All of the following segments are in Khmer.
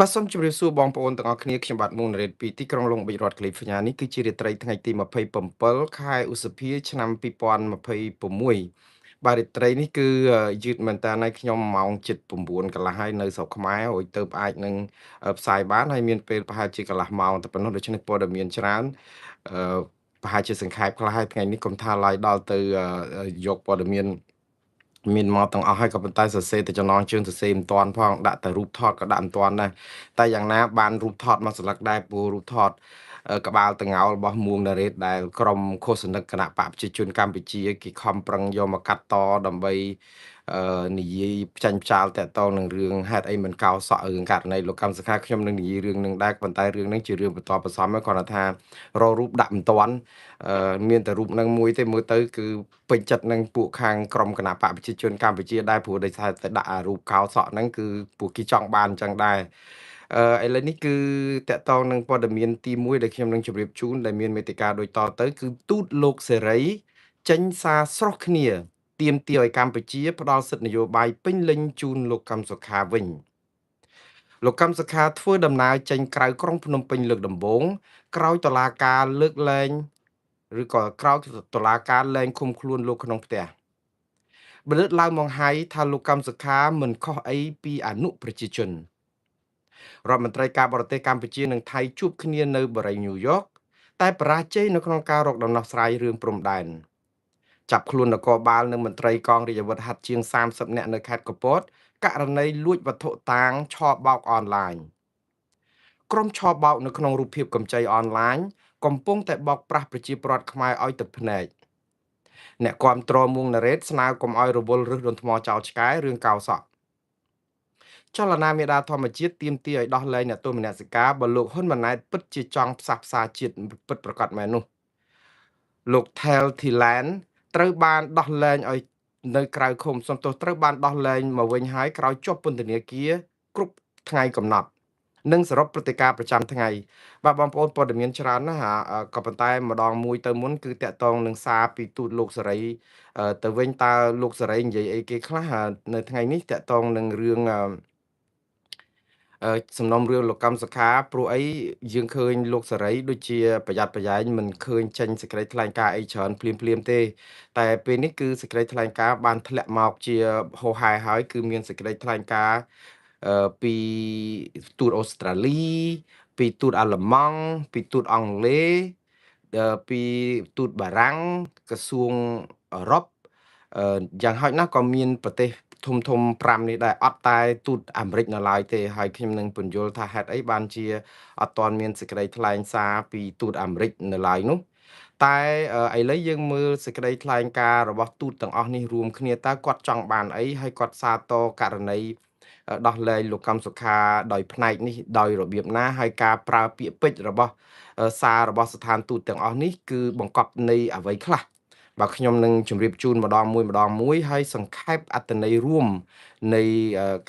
បាទសូមជម្រាបសួរបងប្អូនទាំងអស់គ្នាខ្ញុំបាទមុងណារ៉េតពីទីក្រុងឡុងបិចរដ្ឋកាលីហ្វ័រញ៉ានេះគឺជារាត្រីថ្ងៃទី27ខែឧសភាឆ្នាំ2026បាទរាត្រីនេះគឺយឺតមែនតើហើយខ្ញុំម៉ោងជិត9កន្លះហើយនៅស្រុកខ្មែររួចទៅអាចនឹងផ្សាយបានហើយមានពេលប្រហែលជាកន្លះម៉ោងតែប៉ុណ្ណោះដូច្នេះព័ត៌មានច្រើនអឺប្រហែលជាសង្ខេបខ្លះហើយថ្ងៃនេះកុំថាឡើយដល់ទៅយកព័ត៌មានមកទាំងអស់ហើយក៏ប៉ុន្តែសរសេរតែចំណងជើងសរសេរមិនទាន់ផងដាក់តែរូបថតក៏ដាក់មិនទាន់ដែរតែយ៉ាងណាបានរូបថតមកស្លឹកដែរព្រោះរូបថតក្បាលតងោលរបស់មួងណារ៉េតដែលក្រុមឃោសនិកគណៈបកប្រជាជនកម្ពុជាគេខំប្រឹងយកមកកាត់តដើម្បីនិយាយផ្ចាញ់ផ្ចាលតាក់ទងនឹងរឿងហេតុអីមិនកោសក់រឿងករណីលោកកម្មសខាខ្ញុំនឹងនិយាយរឿងនឹងដែរប៉ុន្តែរឿងនេះជារឿងបន្តបន្សំហើយគាត់ថារករូបដាក់មិនទាន់មានតែរូបនឹងមួយទេមើលទៅគឺពេញចិត្តនឹងពួកខាងក្រុមគណៈបកប្រជាជនកម្ពុជាដែរព្រោះដោយសារតែដាក់អារូបកោសក់ហ្នឹងគឺពួកគេចង់បានអញ្ចឹងដែរឥឡូវនេះគឺតកតងនឹងព័ត៌មានទី1ដែលខ្ញុំនឹងជម្រាបជូនដែលមានមេតិការដូចតទៅគឺទូតលោកសេរីចេញសារស្រស់គ្នាទាមទារឲ្យកម្ពុជាផ្ដល់សិទ្ធិនយោបាយពេញលេញជូនលោកកឹមសុខាវិញលោកកឹមសុខាធ្វើដំណើរចេញក្រៅក្រុងភ្នំពេញលើកដំបូងក្រោយតុលាការលើកលែងឬក៏ក្រោយតុលាការលែងឃុំខ្លួនលោកក្នុងផ្ទះបន្លឺឡើងមកហើយថាលោកកឹមសុខាមិនខុសអីពីអនុប្រជាជនរដ្ឋមន្ត្រីការបរទេសកម្ពុជានិងថៃជួបគ្នានៅបរិយាញូវយ៉កតែបរាជ័យនៅក្នុងការរកដំណោះស្រាយរឿងព្រំដែនចាប់ខ្លួននគរបាលនិងមន្ត្រីកងរាជអាវុធហត្ថជាង30នាក់នៅខេត្តកពតករណីលួចវត្ថុតាងឆបោកអនឡាញក្រុមឆបោកនៅក្នុងរូបភាពកម្ចីអនឡាញកំពុងតែបោកប្រាស់ប្រជាពលរដ្ឋខ្មែរឲ្យទឹកភ្នែកអ្នកគាំទ្រមួងណារ៉េតស្នើកុំឲ្យរវល់រឹសដុនថ្មចោលឆ្កែរឿងកោសក់ចលនាមេដាធម្មជាតិទាមទារឲ្យដោះលែងអ្នកទោសមនសិការបើលោកហ៊ុនម៉ាណែតពិតជាចង់ផ្សះផ្សាជាតិពិតប្រាកដមែននោះលោក Tel Thiland ត្រូវបានដោះលែងឲ្យនៅក្រៅឃុំសំទោសត្រូវបានដោះលែងមកវិញហើយក្រោយជាប់ពន្ធនាគារគ្រប់ថ្ងៃកំណត់និងសរុបព្រឹត្តិការណ៍ប្រចាំថ្ងៃបាទបងប្អូនព័ត៌មានច្រើនណាស់ក៏ប៉ុន្តែម្ដងមួយទៅមុនគឺតាក់ទងនឹងសារពីទូតលោកសេរីទៅវិញតើលោកសេរីនិយាយអីគេខ្លះនៅថ្ងៃនេះតាក់ទងនឹងរឿងសំណុំរឿងលោកកម្មសខាព្រោះអីយើងឃើញលោកសេរីដូចជាប្រយ័ត្នប្រយែងមិនឃើញចេញសេចក្តីថ្លែងការណ៍អីច្រើនភ្លាមៗទេតែពេលនេះគឺសេចក្តីថ្លែងការណ៍បានធ្លាក់មកជាហូរហែហើយគឺមានសេចក្តីថ្លែងការណ៍ពីទូតអូស្ត្រាលីពីទូតអាល្លឺម៉ង់ពីទូតអង់គ្លេសពីទូតបារាំងក្រសួងអឺរ៉ុបយ៉ាងហោចណាស់ក៏មានប្រទេសធំ5នេះដែរអត់តែទូតអាមេរិកនៅឡើយទេហើយខ្ញុំនឹងពន្យល់ថាហេតុអីបានជាអត់ទាន់មានសេចក្តីថ្លែងសារពីទូតអាមេរិកនៅឡើយនោះតែឥឡូវយើងមើលសេចក្តីថ្លែងការណ៍របស់ទូតទាំងអស់នេះរួមគ្នាតើគាត់ចង់បានអីហើយគាត់សាទរករណីដោះលែងលោកកម្មសុខាដោយផ្នែកនេះដោយរបៀបណាហើយការប្រើពាក្យពេចន៍របស់សាររបស់ស្ថានទូតទាំងអស់នេះគឺបង្កប់ន័យអ្វីខ្លះបាទខ្ញុំនឹងជម្រាបជូនម្ដងមួយហើយសង្ខេបអត្ថន័យរួមនៃ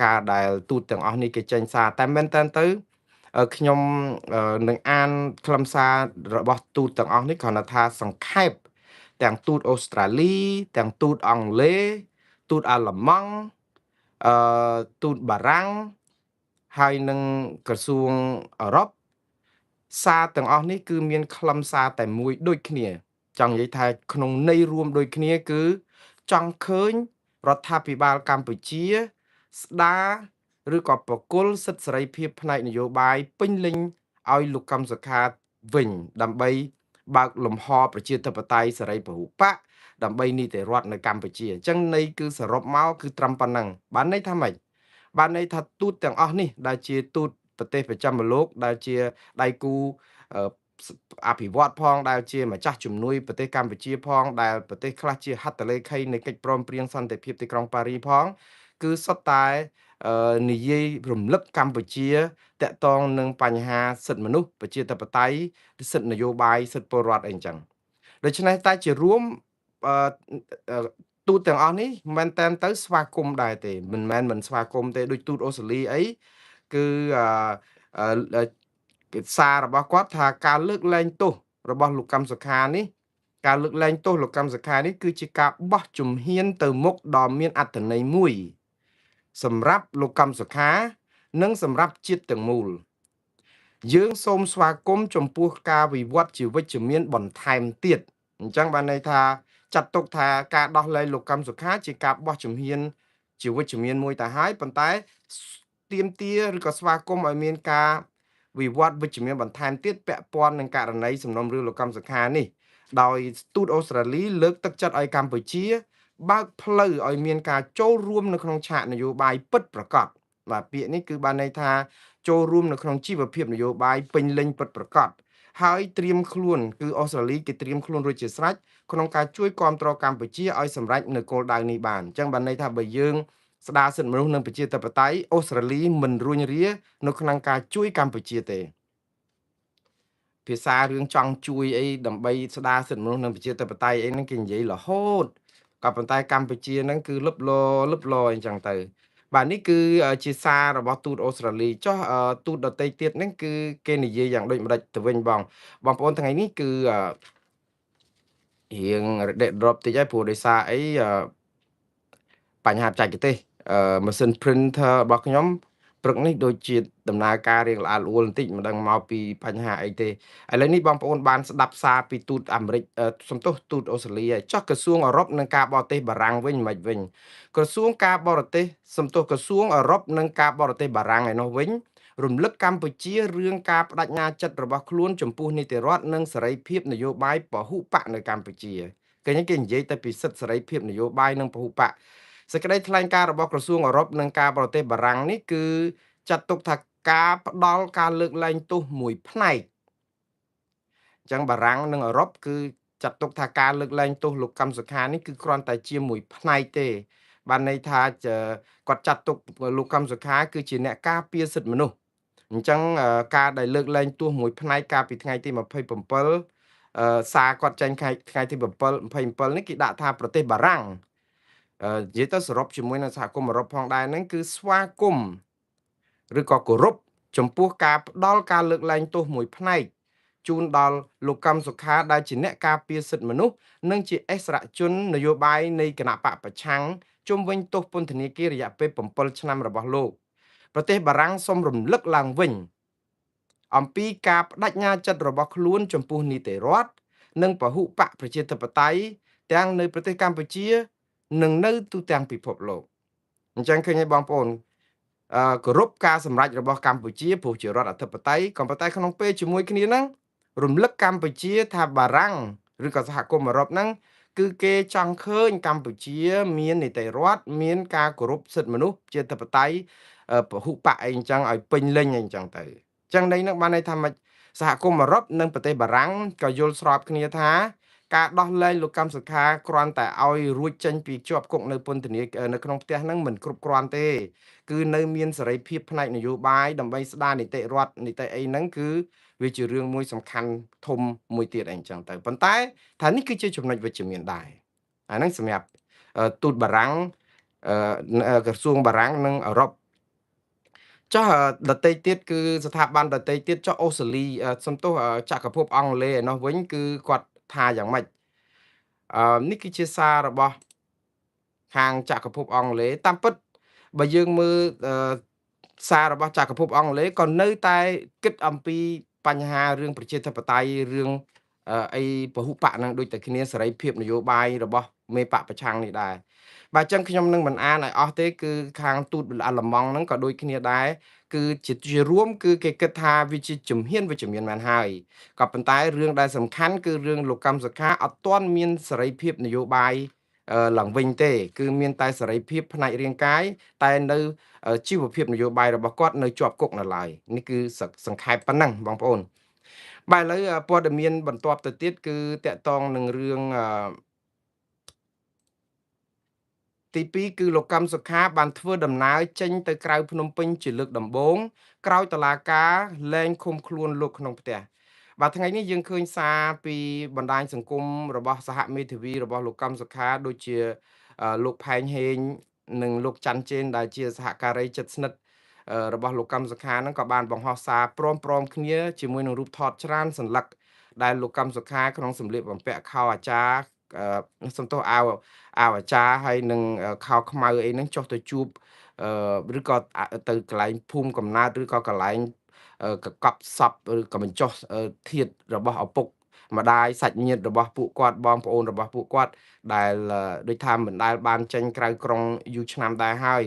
ការដែលទូតទាំងអស់នេះគេចេញសារតែមែនតើទៅខ្ញុំនឹងអានខ្លឹមសាររបស់ទូតទាំងអស់នេះគ្រាន់តែថាសង្ខេបទាំងទូតអូស្ត្រាលីទាំងទូតអង់គ្លេសទូតអាល្លឺម៉ង់អទូតបារាំងហើយនឹងក្រសួងអឺរ៉ុបសារទាំងអស់នេះគឺមានខ្លឹមសារតែមួយដូចគ្នាចង់និយាយថាក្នុងន័យរួមដូចគ្នាគឺចង់ឃើញរដ្ឋាភិបាលកម្ពុជាស្ដារឬក៏ប្រគល់សិទ្ធិសេរីភាពផ្នែកនយោបាយពេញលេញឲ្យលោកកឹមសុខាវិញដើម្បីបើកលំហប្រជាធិបតេយ្យសេរីពហុបកដើម្បីនីតិរដ្ឋនៅកម្ពុជាអញ្ចឹងន័យគឺសរុបមកគឺត្រឹមប៉ុណ្ណឹងបានន័យថាម៉េចបានន័យថាទូតទាំងអស់នេះដែលជាទូតប្រទេសប្រចាំលោកដែលជាដៃគូអឺអភិវឌ្ឍផងដែលជាម្ចាស់ជំនួយប្រទេសកម្ពុជាផងដែលប្រទេសខ្លះជាហត្ថលេខីនៃកិច្ចព្រមព្រៀងសន្តិភាពទីក្រុងប៉ារីផងគឺសុទ្ធតែនិយាយរំលឹកកម្ពុជាតាក់ទងនឹងបញ្ហាសិទ្ធិមនុស្សប្រជាធិបតេយ្យសិទ្ធិនយោបាយសិទ្ធិពលរដ្ឋអីចឹងដូច្នេះតែជារួមអឺទូតទាំងអស់នេះមែនតែនទៅស្វាគមន៍ដែរទេមិនមែនមិនស្វាគមន៍ទេដូចទូតអូស្ត្រាលីអីគឺអឺគេសាររបស់គាត់ថាការលើកលែងទោសរបស់លោកកម្មសុខានេះការលើកលែងទោសលោកកម្មសុខានេះគឺជាការបោះជំហានទៅមុខដ៏មានអត្ថន័យមួយសម្រាប់លោកកម្មសុខា និងសម្រាប់ជាតិទាំងមូលយើងសូមស្វាគមន៍ចំពោះការវិវត្តជាវិជ្ជមានបន្ថែមទៀតអញ្ចឹងបានន័យថាចាត់ទុកថាការដោះលែងលោកកឹមសុខាជាការបោះជំហានជាវិជ្ជមានមួយទៅហើយប៉ុន្តែទាមទារឬក៏ស្វាគមន៍ឲ្យមានការវិវត្តវិជ្ជមានបន្ថែមទៀតពាក់ព័ន្ធនឹងករណីសំណុំរឿងលោកកឹមសុខានេះដោយស្ទូតអូស្ត្រាលីលើកទឹកចិត្តឲ្យកម្ពុជាបើកផ្លូវឲ្យមានការចូលរួមនៅក្នុងឆាកនយោបាយពិតប្រាកដបាទពាក្យនេះគឺបានន័យថាចូលរួមនៅក្នុងជីវភាពនយោបាយពេញលេញពិតប្រាកដហើយត្រៀមខ្លួនគឺអូស្ត្រាលីគេត្រៀមខ្លួនរួចជាស្រេចក្នុងការជួយគាំទ្រកម្ពុជាឲ្យសម្រេចនៅគោលដៅនេះបានអញ្ចឹងបានន័យថាបើយើងស្ដារសិទ្ធិមនុស្សនិងប្រជាធិបតេយ្យអូស្ត្រាលីមិនរួញរានៅក្នុងការជួយកម្ពុជាទេភាសារឿងចង់ជួយអីដើម្បីស្ដារសិទ្ធិមនុស្សនិងប្រជាធិបតេយ្យអីហ្នឹងគេនិយាយរហូតក៏ប៉ុន្តែកម្ពុជាហ្នឹងគឺលឹបលអញ្ចឹងទៅបាទនេះគឺជាសាររបស់ទូតអូស្ត្រាលីចុះទូតដទៃទៀតហ្នឹងគឺគេនិយាយយ៉ាងដូចម្ដេចទៅវិញបងប្អូនថ្ងៃនេះគឺរៀងរដេកដប់តិចហើយព្រោះដោយសារអីបញ្ហាបច្ចេកទេសម៉ាស៊ីន printer របស់ខ្ញុំព្រឹកនេះដូចជាដំណើរការរៀងល្អាល់អួលបន្តិចមិនដឹងមកពីបញ្ហាអីទេឥឡូវនេះបងប្អូនបានស្ដាប់សារពីទូតអាមេរិកសំទោសទូតអូស្ត្រាលីហើយចុះក្រសួងអឺរ៉ុបនិងការបរទេសបារាំងវិញមិនវិញក្រសួងការបរទេសសំទោសក្រសួងអឺរ៉ុបនិងការបរទេសបារាំងឯនោះវិញរំលឹកកម្ពុជារឿងការបដិញ្ញាចិត្តរបស់ខ្លួនចំពោះនីតិរដ្ឋនិងសេរីភាពនយោបាយពហុបកនៅកម្ពុជាគេនិយាយតែពីសិទ្ធិសេរីភាពនយោបាយនិងពហុបកសេចក្តីថ្លែងការណ៍របស់ក្រសួងអឺរ៉ុបនិងការបរទេសបារាំងនេះគឺចាត់ទុកថាការផ្ដល់ការលើកលែងទោសមួយផ្នែកអញ្ចឹងបារាំងនិងអឺរ៉ុបគឺចាត់ទុកថាការលើកលែងទោសលោកកឹមសុខានេះគឺគ្រាន់តែជាមួយផ្នែកទេបានន័យថាគាត់ចាត់ទុកលោកកឹមសុខាគឺជាអ្នកការពារសិទ្ធិមនុស្សអញ្ចឹងការដែលលើកលែងទោសមួយផ្នែកកាលពីថ្ងៃទី27សារគាត់ចេញថ្ងៃទី27នេះគេដាក់ថាប្រទេសបារាំងនិយាយទៅសរុបជាមួយនឹងសហគមន៍អឺរ៉ុបផងដែរហ្នឹងគឺស្វាគមន៍ឬក៏គោរពចំពោះការផ្ដល់ការលើកលែងទោសមួយផ្នែកជូនដល់លោកកឹមសុខាដែលជាអ្នកការពារសិទ្ធិមនុស្សនិងជាអិសរាជជននយោបាយនៃគណៈបកប្រឆាំងជុំវិញទោសពន្ធនាគាររយៈពេល7ឆ្នាំរបស់លោកប្រទេសបារាំងសូមរំលឹកឡើងវិញអំពីការបដិញ្ញាចិត្តរបស់ខ្លួនចំពោះនីតិរដ្ឋនិងពហុបកប្រជាធិបតេយ្យទាំងនៅប្រទេសកម្ពុជានិងនៅទូទាំងពិភពលោកអញ្ចឹងឃើញហើយបងប្អូនគោរពការសម្រេចរបស់កម្ពុជាព្រោះជារដ្ឋអធិបតេយ្យក៏ប៉ុន្តែក្នុងពេលជាមួយគ្នាហ្នឹងរំលឹកកម្ពុជាថាបារាំងឬក៏សហគមន៍អឺរ៉ុបហ្នឹងគឺគេចង់ឃើញកម្ពុជាមាននីតិរដ្ឋមានការគោរពសិទ្ធិមនុស្សជាធិបតេយ្យពហុបកអីអញ្ចឹងឲ្យពេញលេញអីអញ្ចឹងទៅអញ្ចឹងនេះនឹងបានន័យថាម៉េចសហគមន៍អឺរ៉ុបនិងប្រទេសបារាំងក៏យល់ស្របគ្នាថាការដោះលែងលោកកម្មសុខាគ្រាន់តែឲ្យរួចចេញពីជាប់គុកនៅពន្ធនាគារនៅក្នុងផ្ទះហ្នឹងមិនគ្រប់គ្រាន់ទេគឺនៅមានសេរីភាពផ្នែកនយោបាយដើម្បីស្ដារនីតិរដ្ឋនីតិអីហ្នឹងគឺវាជារឿងមួយសំខាន់ធំមួយទៀតអីចឹងទៅប៉ុន្តែថានេះគឺជាចំណុចវិជ្ជមានដែរអាហ្នឹងសម្រាប់ទូតបារាំងក្រសួងបារាំងនិងអឺរ៉ុបចុះដតីទៀតគឺស្ថាប័នដតីទៀតចុះអូស្ត្រាលីសំទោសចក្រភពអង់គ្លេសឯនោះវិញគឺគាត់ថាយ៉ាងម៉េចនេះគឺជាសាររបស់ខាងចក្រភពអង់គ្លេសតាមពិតបើយើងមើលសាររបស់ចក្រភពអង់គ្លេសក៏នៅតែគិតអំពីបញ្ហារឿងប្រជាធិបតេយ្យរឿងអីពហុបកហ្នឹងដូចតែគ្នាសេរីភាពនយោបាយរបស់មេបកប្រឆាំងនេះដែរបាទអញ្ចឹងខ្ញុំនឹងមិនអានឲ្យអស់ទេគឺខាងទូតអាល្លឺម៉ង់ហ្នឹងក៏ដូចគ្នាដែរគឺជារួមគឺគេគិតថាវាជាជំហានវិជ្ជមានមែនហើយក៏ប៉ុន្តែរឿងដែលសំខាន់គឺរឿងលោកកម្មសខាអត់ទាន់មានសេរីភាពនយោបាយឡើងវិញទេគឺមានតែសេរីភាពផ្នែករាងកាយតែនៅជីវភាពនយោបាយរបស់គាត់នៅជាប់គុកនៅឡើយនេះគឺសង្ខេបប៉ុណ្ណឹងបងប្អូនបាទឥឡូវព័ត៌មានបន្ទាប់ទៅទៀតគឺតកតងនឹងរឿងទី2គឺលោកកម្មសុខាបានធ្វើដំណើរចេញទៅក្រៅភ្នំពេញជាលើកដំបូងក្រោយតុលាការលែងឃុំខ្លួនលោកក្នុងផ្ទះបាទថ្ងៃនេះយើងឃើញសារពីបណ្ដាញសង្គមរបស់សហមេធាវីរបស់លោកកម្មសុខាដូចជាលោកផែងហេងនិងលោកច័ន្ទជេនដែលជាសហការីជិតស្និទ្ធរបស់លោកកម្មសុខាហ្នឹងក៏បានបង្ហោះសារព្រមគ្នាជាមួយនឹងរូបថតច្រើនសន្លឹកដែលលោកកម្មសុខាក្នុងសម្លៀកបំពាក់ខោអាចារ្យសំទោសអាវអាចារ្យហើយនឹងខោខ្មៅអីហ្នឹងចុះទៅជួប ឬក៏ទៅកន្លែងភូមិកំណើតឬក៏កន្លែងកកប់សពឬក៏បញ្ចុះធាតុរបស់ឪពុកម្ដាយសាច់ញាតិរបស់ពួកគាត់បងប្អូនរបស់ពួកគាត់ដែលដូចថាមិនដែលបានចេញក្រៅក្រុងយូរឆ្នាំដែរហើយ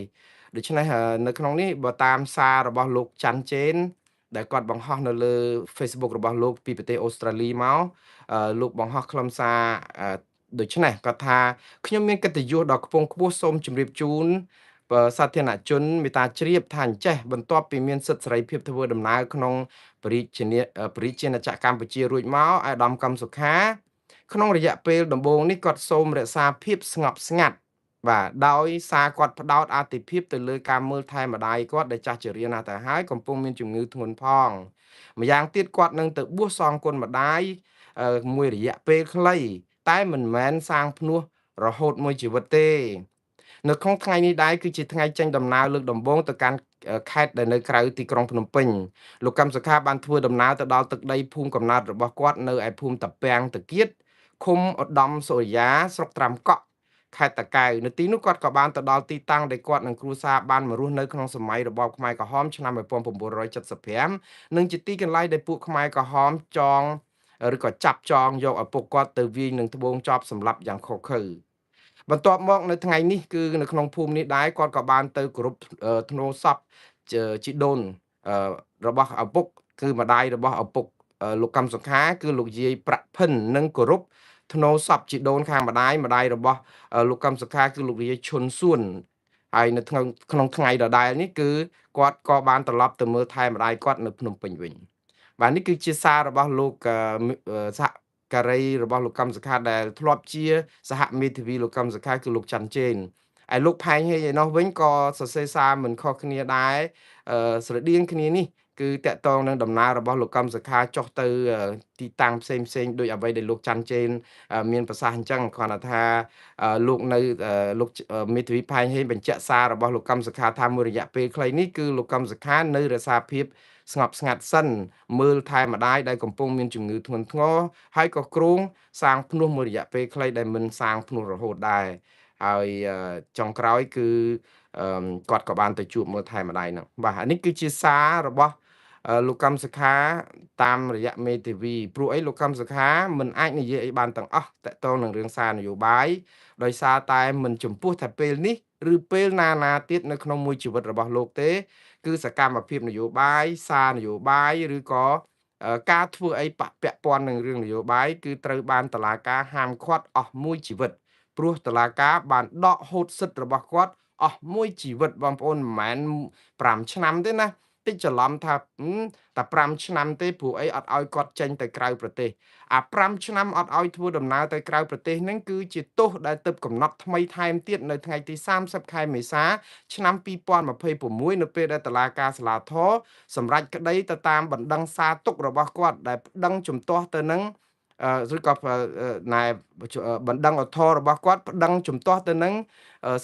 ដូច្នេះនៅក្នុងនេះបើតាមសាររបស់លោកច័ន្ទជេនដែលគាត់បង្ហោះនៅលើ Facebook របស់លោកពីប្រទេសអូស្ត្រាលីមកលោកបង្ហោះខ្លឹមសារដូច្នេះគាត់ថាខ្ញុំមានកិត្តិយសដ៏ខ្ពង់ខ្ពស់សូមជម្រាបជូនសាធារណជនមេត្តាជ្រាបថាអញ្ចេះបន្ទាប់ពីមានសិទ្ធិសេរីភាពធ្វើដំណើរក្នុងព្រះរាជាណាចក្រកម្ពុជារួចមកអាដាមកំសុខាក្នុងរយៈពេលដំបូងនេះគាត់សូមរក្សាភាពស្ងប់ស្ងាត់បាទដោយសារគាត់ផ្ដោតអាទិភាពទៅលើការមើលថែម្ដាយគាត់ដែលចាស់ជរាណាស់ទៅហើយកំពុងមានជំងឺធ្ងន់ផងម្យ៉ាងទៀតគាត់នឹងទៅបួសសងគុណម្ដាយមួយរយៈពេលខ្លីតែមិនមែនសាងភ្នោះរហូតមួយជីវិតទេនៅក្នុងថ្ងៃនេះដែរគឺជាថ្ងៃចេញដំណើរលើកដំបូងទៅកាន់ខេត្តដែលនៅក្រៅទីក្រុងភ្នំពេញលោកកឹមសុខាបានធ្វើដំណើរទៅដល់ទឹកដីភូមិកំណើតរបស់គាត់នៅឯភូមិតាពាំងតាគៀតឃុំឧត្តមសុរិយាស្រុកត្រាំកក់ខេត្តតាកែវនៅទីនោះគាត់ក៏បានទៅដល់ទីតាំងដែលគាត់និងគ្រួសារបានមករស់នៅក្នុងសម័យរបបខ្មែរក្រហមឆ្នាំ1975និងជាទីកន្លែងដែលពួកខ្មែរក្រហមចងឬក៏ចាប់ចងយកឪពុកគាត់ទៅវាយនឹងត្បូងចប់សម្លាប់យ៉ាងឃោរឃៅបន្ទាប់មកនៅថ្ងៃនេះគឺនៅក្នុងភូមិនេះដែរគាត់ក៏បានទៅគោរពធ្នូសពជីដូនអឺរបស់ឪពុកគឺម្ដាយរបស់ឪពុកលោកកឹមសុខាគឺលោកយាយប្រាក់ភិននិងគោរពធ្នូសពជីដូនខាងម្ដាយរបស់លោកកឹមសុខាគឺលោកយាយឈុនសួនហើយនៅក្នុងថ្ងៃដដែលនេះគឺគាត់ក៏បានត្រឡប់ទៅមើលថែម្ដាយគាត់នៅភ្នំពេញវិញបាទនេះគឺជាសាររបស់លោកសហការីរបស់លោកកឹមសុខាដែលធ្លាប់ជាសហមេធាវីលោកកឹមសុខាគឺលោកច័ន្ទជេនឯលោកផែងហេងឯណោះវិញក៏សរសេរសារមិនខុសគ្នាដែរស្រដៀងគ្នានេះគឺតកតងនឹងដំណើររបស់លោកកឹមសុខាចុះទៅទីតាំងផ្សេងដូចអ្វីដែលលោកច័ន្ទជេនមានប្រសាសន៍អញ្ចឹងគ្រាន់តែថាលោកនៅលោកមេធាវីផែងហេងបញ្ជាក់សាររបស់លោកកឹមសុខាថាមួយរយៈពេលខ្លីនេះគឺលោកកឹមសុខានៅរក្សាភាពស្ងប់ស្ងាត់សិនមើលថែម្ដាយដែលកំពុងមានជំងឺធ្ងន់ធ្ងរហើយក៏គ្រោងសាងភ្នោះមួយរយៈពេលខ្លីដែលមិនសាងភ្នោះរហូតដែរហើយចុងក្រោយគឺគាត់ក៏បានទៅជួបមើលថែម្ដាយហ្នឹងបាទអានេះគឺជាសាររបស់លោកកឹមសុខាតាមរយៈមេធាវីព្រោះអីលោកកឹមសុខាមិនអាចនិយាយអីបានទាំងអស់តាក់ទងនឹងរឿងសារនយោបាយដោយសារតែមិនចំពោះតែពេលនេះឬពេលណាទៀតនៅក្នុងមួយជីវិតរបស់លោកទេគឺសកម្មភាពនយោបាយសារនយោបាយឬក៏ការធ្វើអីពាក់ព័ន្ធនឹងរឿងនយោបាយគឺត្រូវបានតុលាការហាមឃាត់អស់មួយជីវិតព្រោះតុលាការបានដកហូតសិទ្ធិរបស់គាត់អស់មួយជីវិតបងប្អូនមិនមែន5ឆ្នាំទេណាតិចច្រឡំថាតែ5ឆ្នាំទេព្រោះអីអត់ឲ្យគាត់ចេញទៅក្រៅប្រទេសអា5ឆ្នាំអត់ឲ្យធ្វើដំណើរទៅក្រៅប្រទេសហ្នឹងគឺជាទោសដែលទើបកំណត់ថ្មីថែមទៀតនៅថ្ងៃទី30ខែមេសាឆ្នាំ2026នៅពេលដែលតុលាការសាលាធរសម្រេចក្តីទៅតាមបណ្ដឹងសារទុករបស់គាត់ដែលប្តឹងជំទាស់ទៅនឹងឬក៏ណែបណ្ដឹងឧទ្ធរណ៍របស់គាត់ប្តឹងជំទាស់ទៅនឹង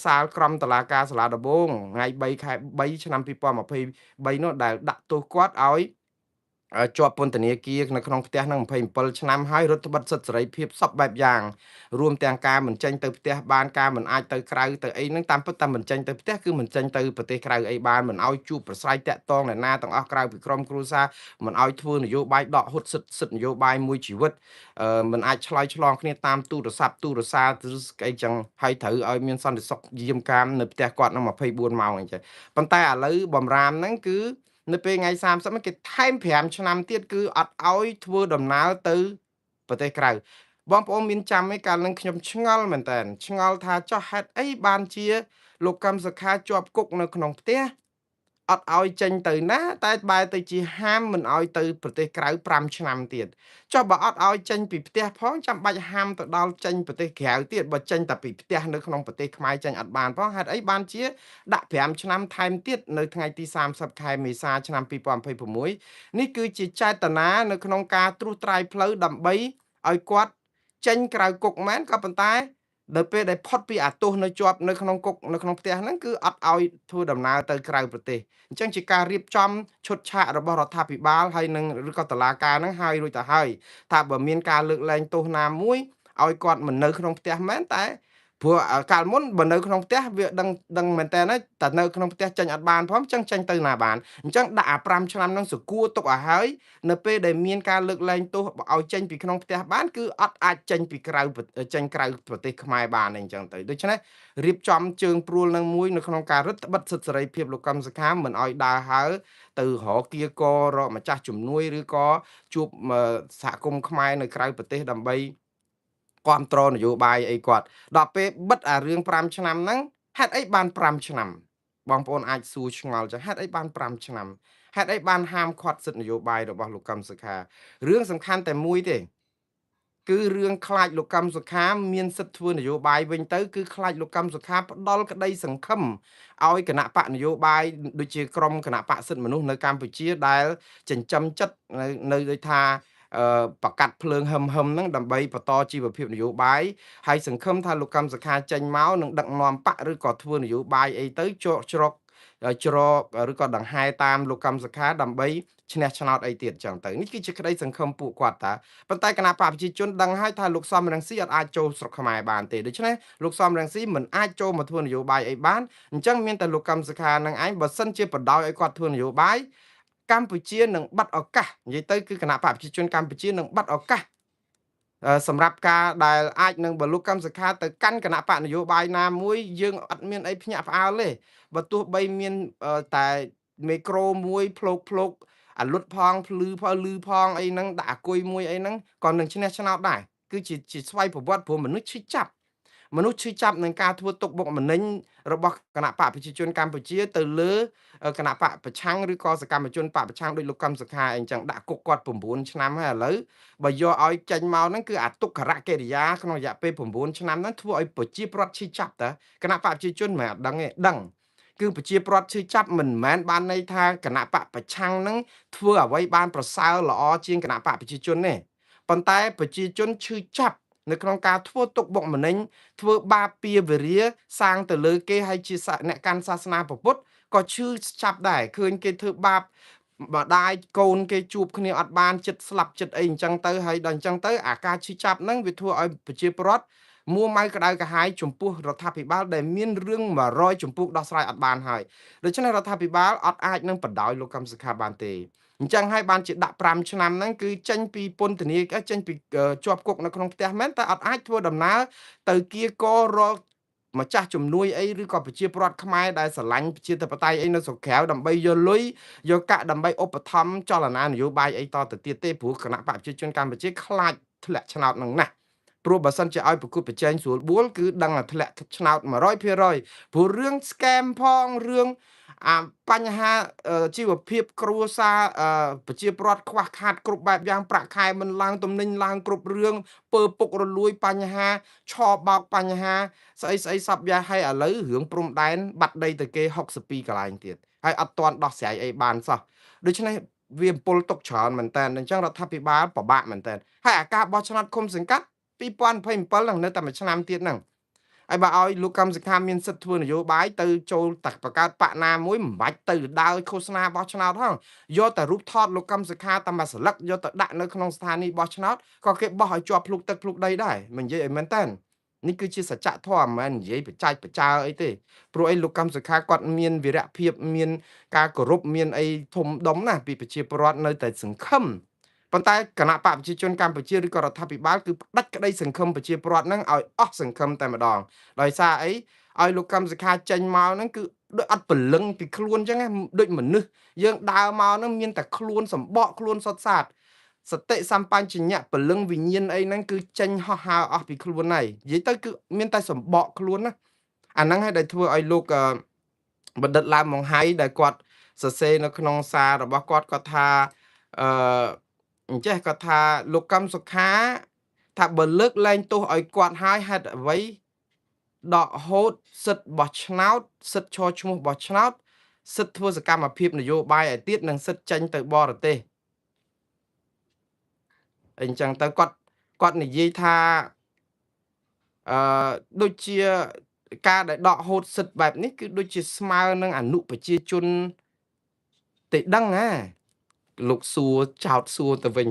សាលក្រមតុលាការសាលាដំបងថ្ងៃ3ខែ3ឆ្នាំ2023នោះដែលដាក់ទោសគាត់ឲ្យជាប់ពន្ធនាគារនៅក្នុងផ្ទះនឹង27ឆ្នាំហើយរដ្ឋបិទសិទ្ធិសេរីភាពសពបែបយ៉ាងរួមទាំងការមិនចេញទៅផ្ទះបានការមិនអាចទៅក្រៅទៅអីហ្នឹងតាមពិតតែមិនចេញទៅផ្ទះគឺមិនចេញទៅប្រទេសក្រៅអីបានមិនឲ្យជួបប្រស្រ័យតាក់ទងអ្នកណាទាំងអស់ក្រៅពីក្រុមគ្រួសារមិនឲ្យធ្វើនយោបាយដកហូតសិទ្ធិនយោបាយមួយជីវិតមិនអាចឆ្លើយឆ្លងគ្នាតាមទូរស័ព្ទទូរសារឬស្អីចឹងហើយត្រូវឲ្យមានសន្តិសុខយាមកាមនៅផ្ទះគាត់នឹង24ម៉ោងអញ្ចឹងប៉ុន្តែឥឡូវបំរាមហ្នឹងគឺនៅពេលថ្ងៃ30ហ្នឹងគេថែម5ឆ្នាំទៀតគឺអត់ឲ្យធ្វើដំណើរទៅប្រទេសក្រៅបងប្អូនមានចាំទេកាលនឹងខ្ញុំឆ្ងល់មែនតើឆ្ងល់ថាចុះហេតុអីបានជាលោកកឹមសុខាជាប់គុកនៅក្នុងផ្ទះអត់ឲ្យចេញទៅណាតែបែរទៅជាហាមមិនឲ្យទៅប្រទេសក្រៅ5ឆ្នាំទៀតចុះបើអត់ឲ្យចេញពីផ្ទះផងចាំបាច់ហាមទៅដល់ចេញប្រទេសក្រៅទៀតបើចេញតែពីផ្ទះនៅក្នុងប្រទេសខ្មែរចេញអត់បានផងហេតុអីបានជាដាក់5ឆ្នាំថែមទៀតនៅថ្ងៃទី30ខែមេសាឆ្នាំ2026នេះគឺជាចេតនានៅក្នុងការត្រួសត្រាយផ្លូវដើម្បីឲ្យគាត់ចេញក្រៅគុកមែនក៏ប៉ុន្តែនៅពេលដែលផុតពីអាទោសនៅជាប់នៅក្នុងគុកនៅក្នុងផ្ទះហ្នឹងគឺអត់ឲ្យធ្វើដំណើរទៅក្រៅប្រទេសអញ្ចឹងជាការរៀបចំឈុតឆាករបស់រដ្ឋាភិបាលហើយនឹងឬក៏តុលាការហ្នឹងហើយរួចទៅហើយថាបើមានការលើកលែងទោសណាមួយឲ្យគាត់មិននៅក្នុងផ្ទះមែនតែ ព្រោះកាលមុនបើនៅក្នុងផ្ទះវាដឹងមែនតើតែនៅក្នុងផ្ទះចេញអត់បានផងចឹងចេញទៅណាបានអញ្ចឹងដាក់អា5ឆ្នាំហ្នឹងសគួរទុកឲ្យហើយនៅពេលដែលមានការលើកលែងទោសឲ្យចេញពីក្នុងផ្ទះបានគឺអត់អាចចេញពីចេញក្រៅប្រទេសខ្មែរបានអីចឹងទៅដូច្នេះរៀបចំជើងព្រួលនឹងមួយនៅក្នុងការរឹតបន្តឹងសិទ្ធិសេរីភាពលោកកឹមសុខាមិនឲ្យដើរហើរទៅរកគៀករកម្ចាស់ជំនួយឬក៏ជួបសហគមន៍ខ្មែរនៅក្រៅប្រទេសដើម្បីគាំទ្រនយោបាយអីគាត់ដល់ពេលបិទអារឿង5ឆ្នាំហ្នឹងហេតុអីបាន5ឆ្នាំបងប្អូនអាចសួរឆ្ងល់ចឹងហេតុអីបាន5ឆ្នាំហេតុអីបានហាមឃាត់សិទ្ធិនយោបាយរបស់លោកកឹមសុខារឿងសំខាន់តែមួយទេគឺរឿងខ្លាចលោកកឹមសុខាមានសិទ្ធិធ្វើនយោបាយវិញទៅគឺខ្លាចលោកកឹមសុខាផ្ដាល់ក្តីសង្ឃឹមឲ្យគណៈបកនយោបាយដូចជាក្រមគណៈបកសិទ្ធិមនុស្សនៅកម្ពុជាដែលចិញ្ចឹមចិត្តនៅដូចថាប្រកាត់ភ្លើងហឹមហ្នឹងដើម្បីបន្តជីវភាពនយោបាយហើយសង្ឃឹមថាលោកកឹមសុខាចេញមកនឹងដឹកនាំបកឬក៏ធ្វើនយោបាយអីទៅជោគជ្រកច្រកឬក៏ដង្ហែតាមលោកកឹមសុខាដើម្បីឈ្នះឆ្នោតអីទៀតចឹងទៅនេះគឺជាក្តីសង្ឃឹមពួកគាត់តាប៉ុន្តែគណៈបកប្រជាជនដឹងហើយថាលោកសំរងស៊ីអត់អាចចូលស្រុកខ្មែរបានទេដូច្នេះលោកសំរងស៊ីមិនអាចចូលមកធ្វើនយោបាយអីបានអញ្ចឹងមានតែលោកកឹមសុខានឹងឯងបើសិនជាបដ ாய் ឲ្យគាត់ធ្វើនយោបាយកម្ពុជានឹងបាត់ឱកាសនិយាយទៅគឺគណៈបកប្រជាជនកម្ពុជានឹងបាត់ឱកាសសម្រាប់ការដែលអាចនឹងបើលោកកឹមសុខាទៅកាន់គណៈបកនយោបាយណាមួយយើងអត់មានអីភ្ញាក់ផ្អើលទេបើទោះបីមានតែមេក្រូមួយភ្លោកអាលុតផងភ្លឺផងអីហ្នឹងដាក់អាគុយមួយអីហ្នឹងក៏នឹងឈ្នះឆ្នោតដែរគឺជាស្វ័យប្រវត្តិព្រោះមនុស្សឈឺចាប់នឹងការធ្វើទុកបុកម្នេញរបស់គណៈបកប្រជាជនកម្ពុជាទៅលើគណៈបកប្រឆាំងឬក៏សកម្មជនបកប្រឆាំងដោយលោកកឹមសុខាអីចឹងដាក់គុកគាត់9ឆ្នាំហើយឥឡូវបើយកឲ្យចេញមកហ្នឹងគឺអាទុក្ខរកិរិយាក្នុងរយៈពេល9ឆ្នាំហ្នឹងធ្វើឲ្យប្រជាពលរដ្ឋឈឺចាប់តើគណៈបកប្រជាជនមិនអត់ដឹងទេដឹងគឺប្រជាពលរដ្ឋឈឺចាប់មិនមែនបានន័យថាគណៈបកប្រឆាំងហ្នឹងធ្វើអ្វីបានប្រសើរល្អជាងគណៈបកប្រជាជនទេប៉ុន្តែប្រជាជនឈឺចាប់នៅក្នុងការធ្វើទុកបុកម្នេញធ្វើបាបពាវេរាសាងទៅលើគេហើយជាអ្នកកាន់សាសនាពុទ្ធក៏ឈឺចាប់ដែរឃើញគេធ្វើបាបម្ដាយកូនគេជួបគ្នាអត់បានចិត្តស្លាប់ចិត្តអីអញ្ចឹងទៅហើយដល់អញ្ចឹងទៅអាការឈឺចាប់ហ្នឹងវាធ្វើឲ្យប្រជាពលរដ្ឋមួម៉ៅក្តៅក្រហាយចំពោះរដ្ឋាភិបាលដែលមានរឿង100ចំពោះដោះស្រាយអត់បានហើយដូច្នេះរដ្ឋាភិបាលអត់អាចនឹងបដ ாய் លោកកឹមសុខាបានទេអញ្ចឹងហើយបានជាដាក់5ឆ្នាំហ្នឹងគឺចេញពីពន្ធនាគារចេញពីជាប់គុកនៅក្នុងផ្ទះមែនតែអត់អាចធ្វើដំណើរទៅគៀករកម្ចាស់ជំនួយអីឬក៏ប្រជាពលរដ្ឋខ្មែរដែលស្រឡាញ់ប្រជាធិបតេយ្យអីនៅស្រុកក្រៅដើម្បីយកលុយយកកាក់ដើម្បីឧបត្ថម្ភចលនានយោបាយអីតទៅទៀតទេព្រោះគណៈបកប្រជាជនកម្ពុជាខ្លាចធ្លាក់ឆ្នោតនឹងណាស់ព្រោះបើសិនជាឲ្យប្រគួតប្រជែងស្រួលបួលគឺដឹងថាធ្លាក់ឆ្នោត100%ព្រោះរឿង scam ផងរឿងបញ្ហាជីវភាពគ្រួសារប្រជាពលរដ្ឋខ្វះខាតគ្រប់បែបយ៉ាងប្រាក់ខែមិនឡើងទំនិញឡើងគ្រប់រឿងពើពុករលួយបញ្ហាឆបោកបញ្ហាស្អីសពយ៉ាងហើយឥឡូវរឿងព្រំដែនបាត់ដីទៅគេ62កន្លែងទៀតហើយអត់ទាន់ដោះស្រាយអីបានសោះដូច្នេះវាអំពុលទុកច្រើនមែនតើអញ្ចឹងរដ្ឋាភិបាលពិបាកមែនតើហើយអាការបោះឆ្នោតឃុំសង្កាត់2027ហ្នឹងនៅតែមួយឆ្នាំទៀតហ្នឹងហើយបើឲ្យលោកកឹមសុខាមានសិទ្ធិធ្វើនយោបាយទៅចូលតែបង្កើតបកណាមួយមិនបាច់ទៅដើរឃោសនាបោះឆ្នោតហងយកតែរូបថតលោកកឹមសុខាតាមមួយស្លឹកយកទៅដាក់នៅក្នុងស្ថានីយ៍បោះឆ្នោតក៏គេបោះឲ្យជាប់ភ្លុកទឹកភ្លុកដីដែរមិននិយាយឲ្យមែនតើនេះគឺជាសច្ចធម៌មិនមែននិយាយបច្ចេកបច្ចាអីទេព្រោះអីលោកកឹមសុខាគាត់មានវីរៈភាពមានការគោរពមានអីធំដុំណាស់ពីប្រជាពលរដ្ឋនៅតែសង្ឃឹមប៉ុន្តែគណៈបកប្រជាជនកម្ពុជាឬក៏រដ្ឋាភិបាលគឺផ្ដាច់ក្តីសង្ឃឹមប្រជាពលរដ្ឋហ្នឹងឲ្យអស់សង្ឃឹមតែម្ដងដោយសារអីឲ្យលោកកឹមសុខាចេញមកហ្នឹងគឺដូចអត់ពលឹងពីខ្លួនអញ្ចឹងដូចមនុស្សយើងដើរមកហ្នឹងមានតែខ្លួនសម្បកខ្លួនសុតសាតសតិសម្បញ្ញៈពលឹងវិញ្ញាណអីហ្នឹងគឺចេញហោះហើរអស់ពីខ្លួនហើយនិយាយទៅគឺមានតែសម្បកខ្លួនណាអាហ្នឹងហើយដែលធ្វើឲ្យលោកបណ្ឌិតឡាវម៉ុងហៃដែលគាត់សរសេរនៅក្នុងសាររបស់គាត់គាត់ថាអឺអញ្ចេះគាត់ថាលោកកឹមសុខាថាបើលើកលែងទោសឲ្យគាត់ហើយហេតុអ្វីដកហូតសិទ្ធិបោះឆ្នោតសិទ្ធិឈរឈ្មោះបោះឆ្នោតសិទ្ធិធ្វើសកម្មភាពនយោបាយឲ្យទៀតនិងសិទ្ធិចេញទៅបរទេសអញ្ចឹងទៅគាត់និយាយថាអឺដូចជាការដែលដកហូតសិទ្ធិបែបនេះគឺដូចជាស្មើនឹងអនុប្រជាជនទេដឹងលោកសួរចោតសួរទៅវិញ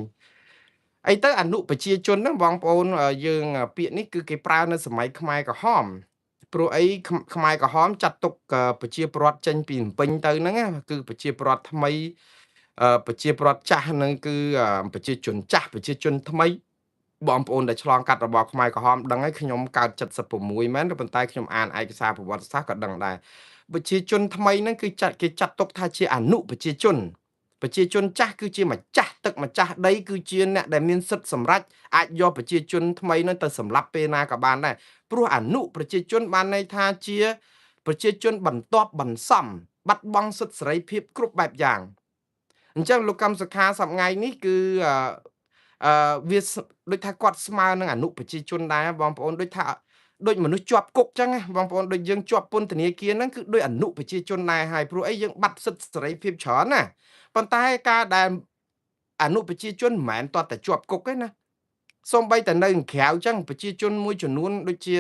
អីទៅអនុប្រជាជនហ្នឹងបងប្អូនយើងពាក្យនេះគឺគេប្រើនៅសម័យខ្មែរក្រហមព្រោះអីខ្មែរក្រហមចាត់ទុកប្រជាពលរដ្ឋចេញពីភ្នំពេញទៅហ្នឹងណាគឺប្រជាពលរដ្ឋថ្មីប្រជាពលរដ្ឋចាស់ហ្នឹងគឺប្រជាជនចាស់ប្រជាជនថ្មីបងប្អូនដែលឆ្លងកាត់របបខ្មែរក្រហមដឹងហើយខ្ញុំកើត76មែនប៉ុន្តែខ្ញុំអានឯកសារប្រវត្តិសាស្ត្រក៏ដឹងដែរប្រជាជនថ្មីហ្នឹងគឺគេចាត់ទុកថាជាអនុប្រជាជនប្រជាជនចាស់គឺជាម្ចាស់ទឹកម្ចាស់ដីគឺជាអ្នកដែលមានសិទ្ធិសម្រេចអាចយកប្រជាជនថ្មីនោះទៅសម្លាប់ពេលណាក៏បានដែរព្រោះអនុប្រជាជនបានន័យថាជាប្រជាជនបន្ទាប់បន្សំបាត់បង់សិទ្ធិសេរីភាពគ្រប់បែបយ៉ាងអញ្ចឹងលោកកម្មសខាសប្ងៃនេះគឺវាដូចថាគាត់ស្មើនឹងអនុប្រជាជនដែរបងប្អូនដូចថាដូចមនុស្សជាប់គុកចឹងណាបងប្អូនដូចយើងជាប់ពន្ធនាគារហ្នឹងគឺដូចអនុប្រជាជនដែរហើយព្រោះអីយើងបាត់សិទ្ធិសេរីភាពច្រើនណាប៉ុន្តែការដែលអនុប្រជាជនមិនមែនតតែជាប់គុកទេណាសូម្បីតែនៅក្រៅចឹងប្រជាជនមួយចំនួនដូចជា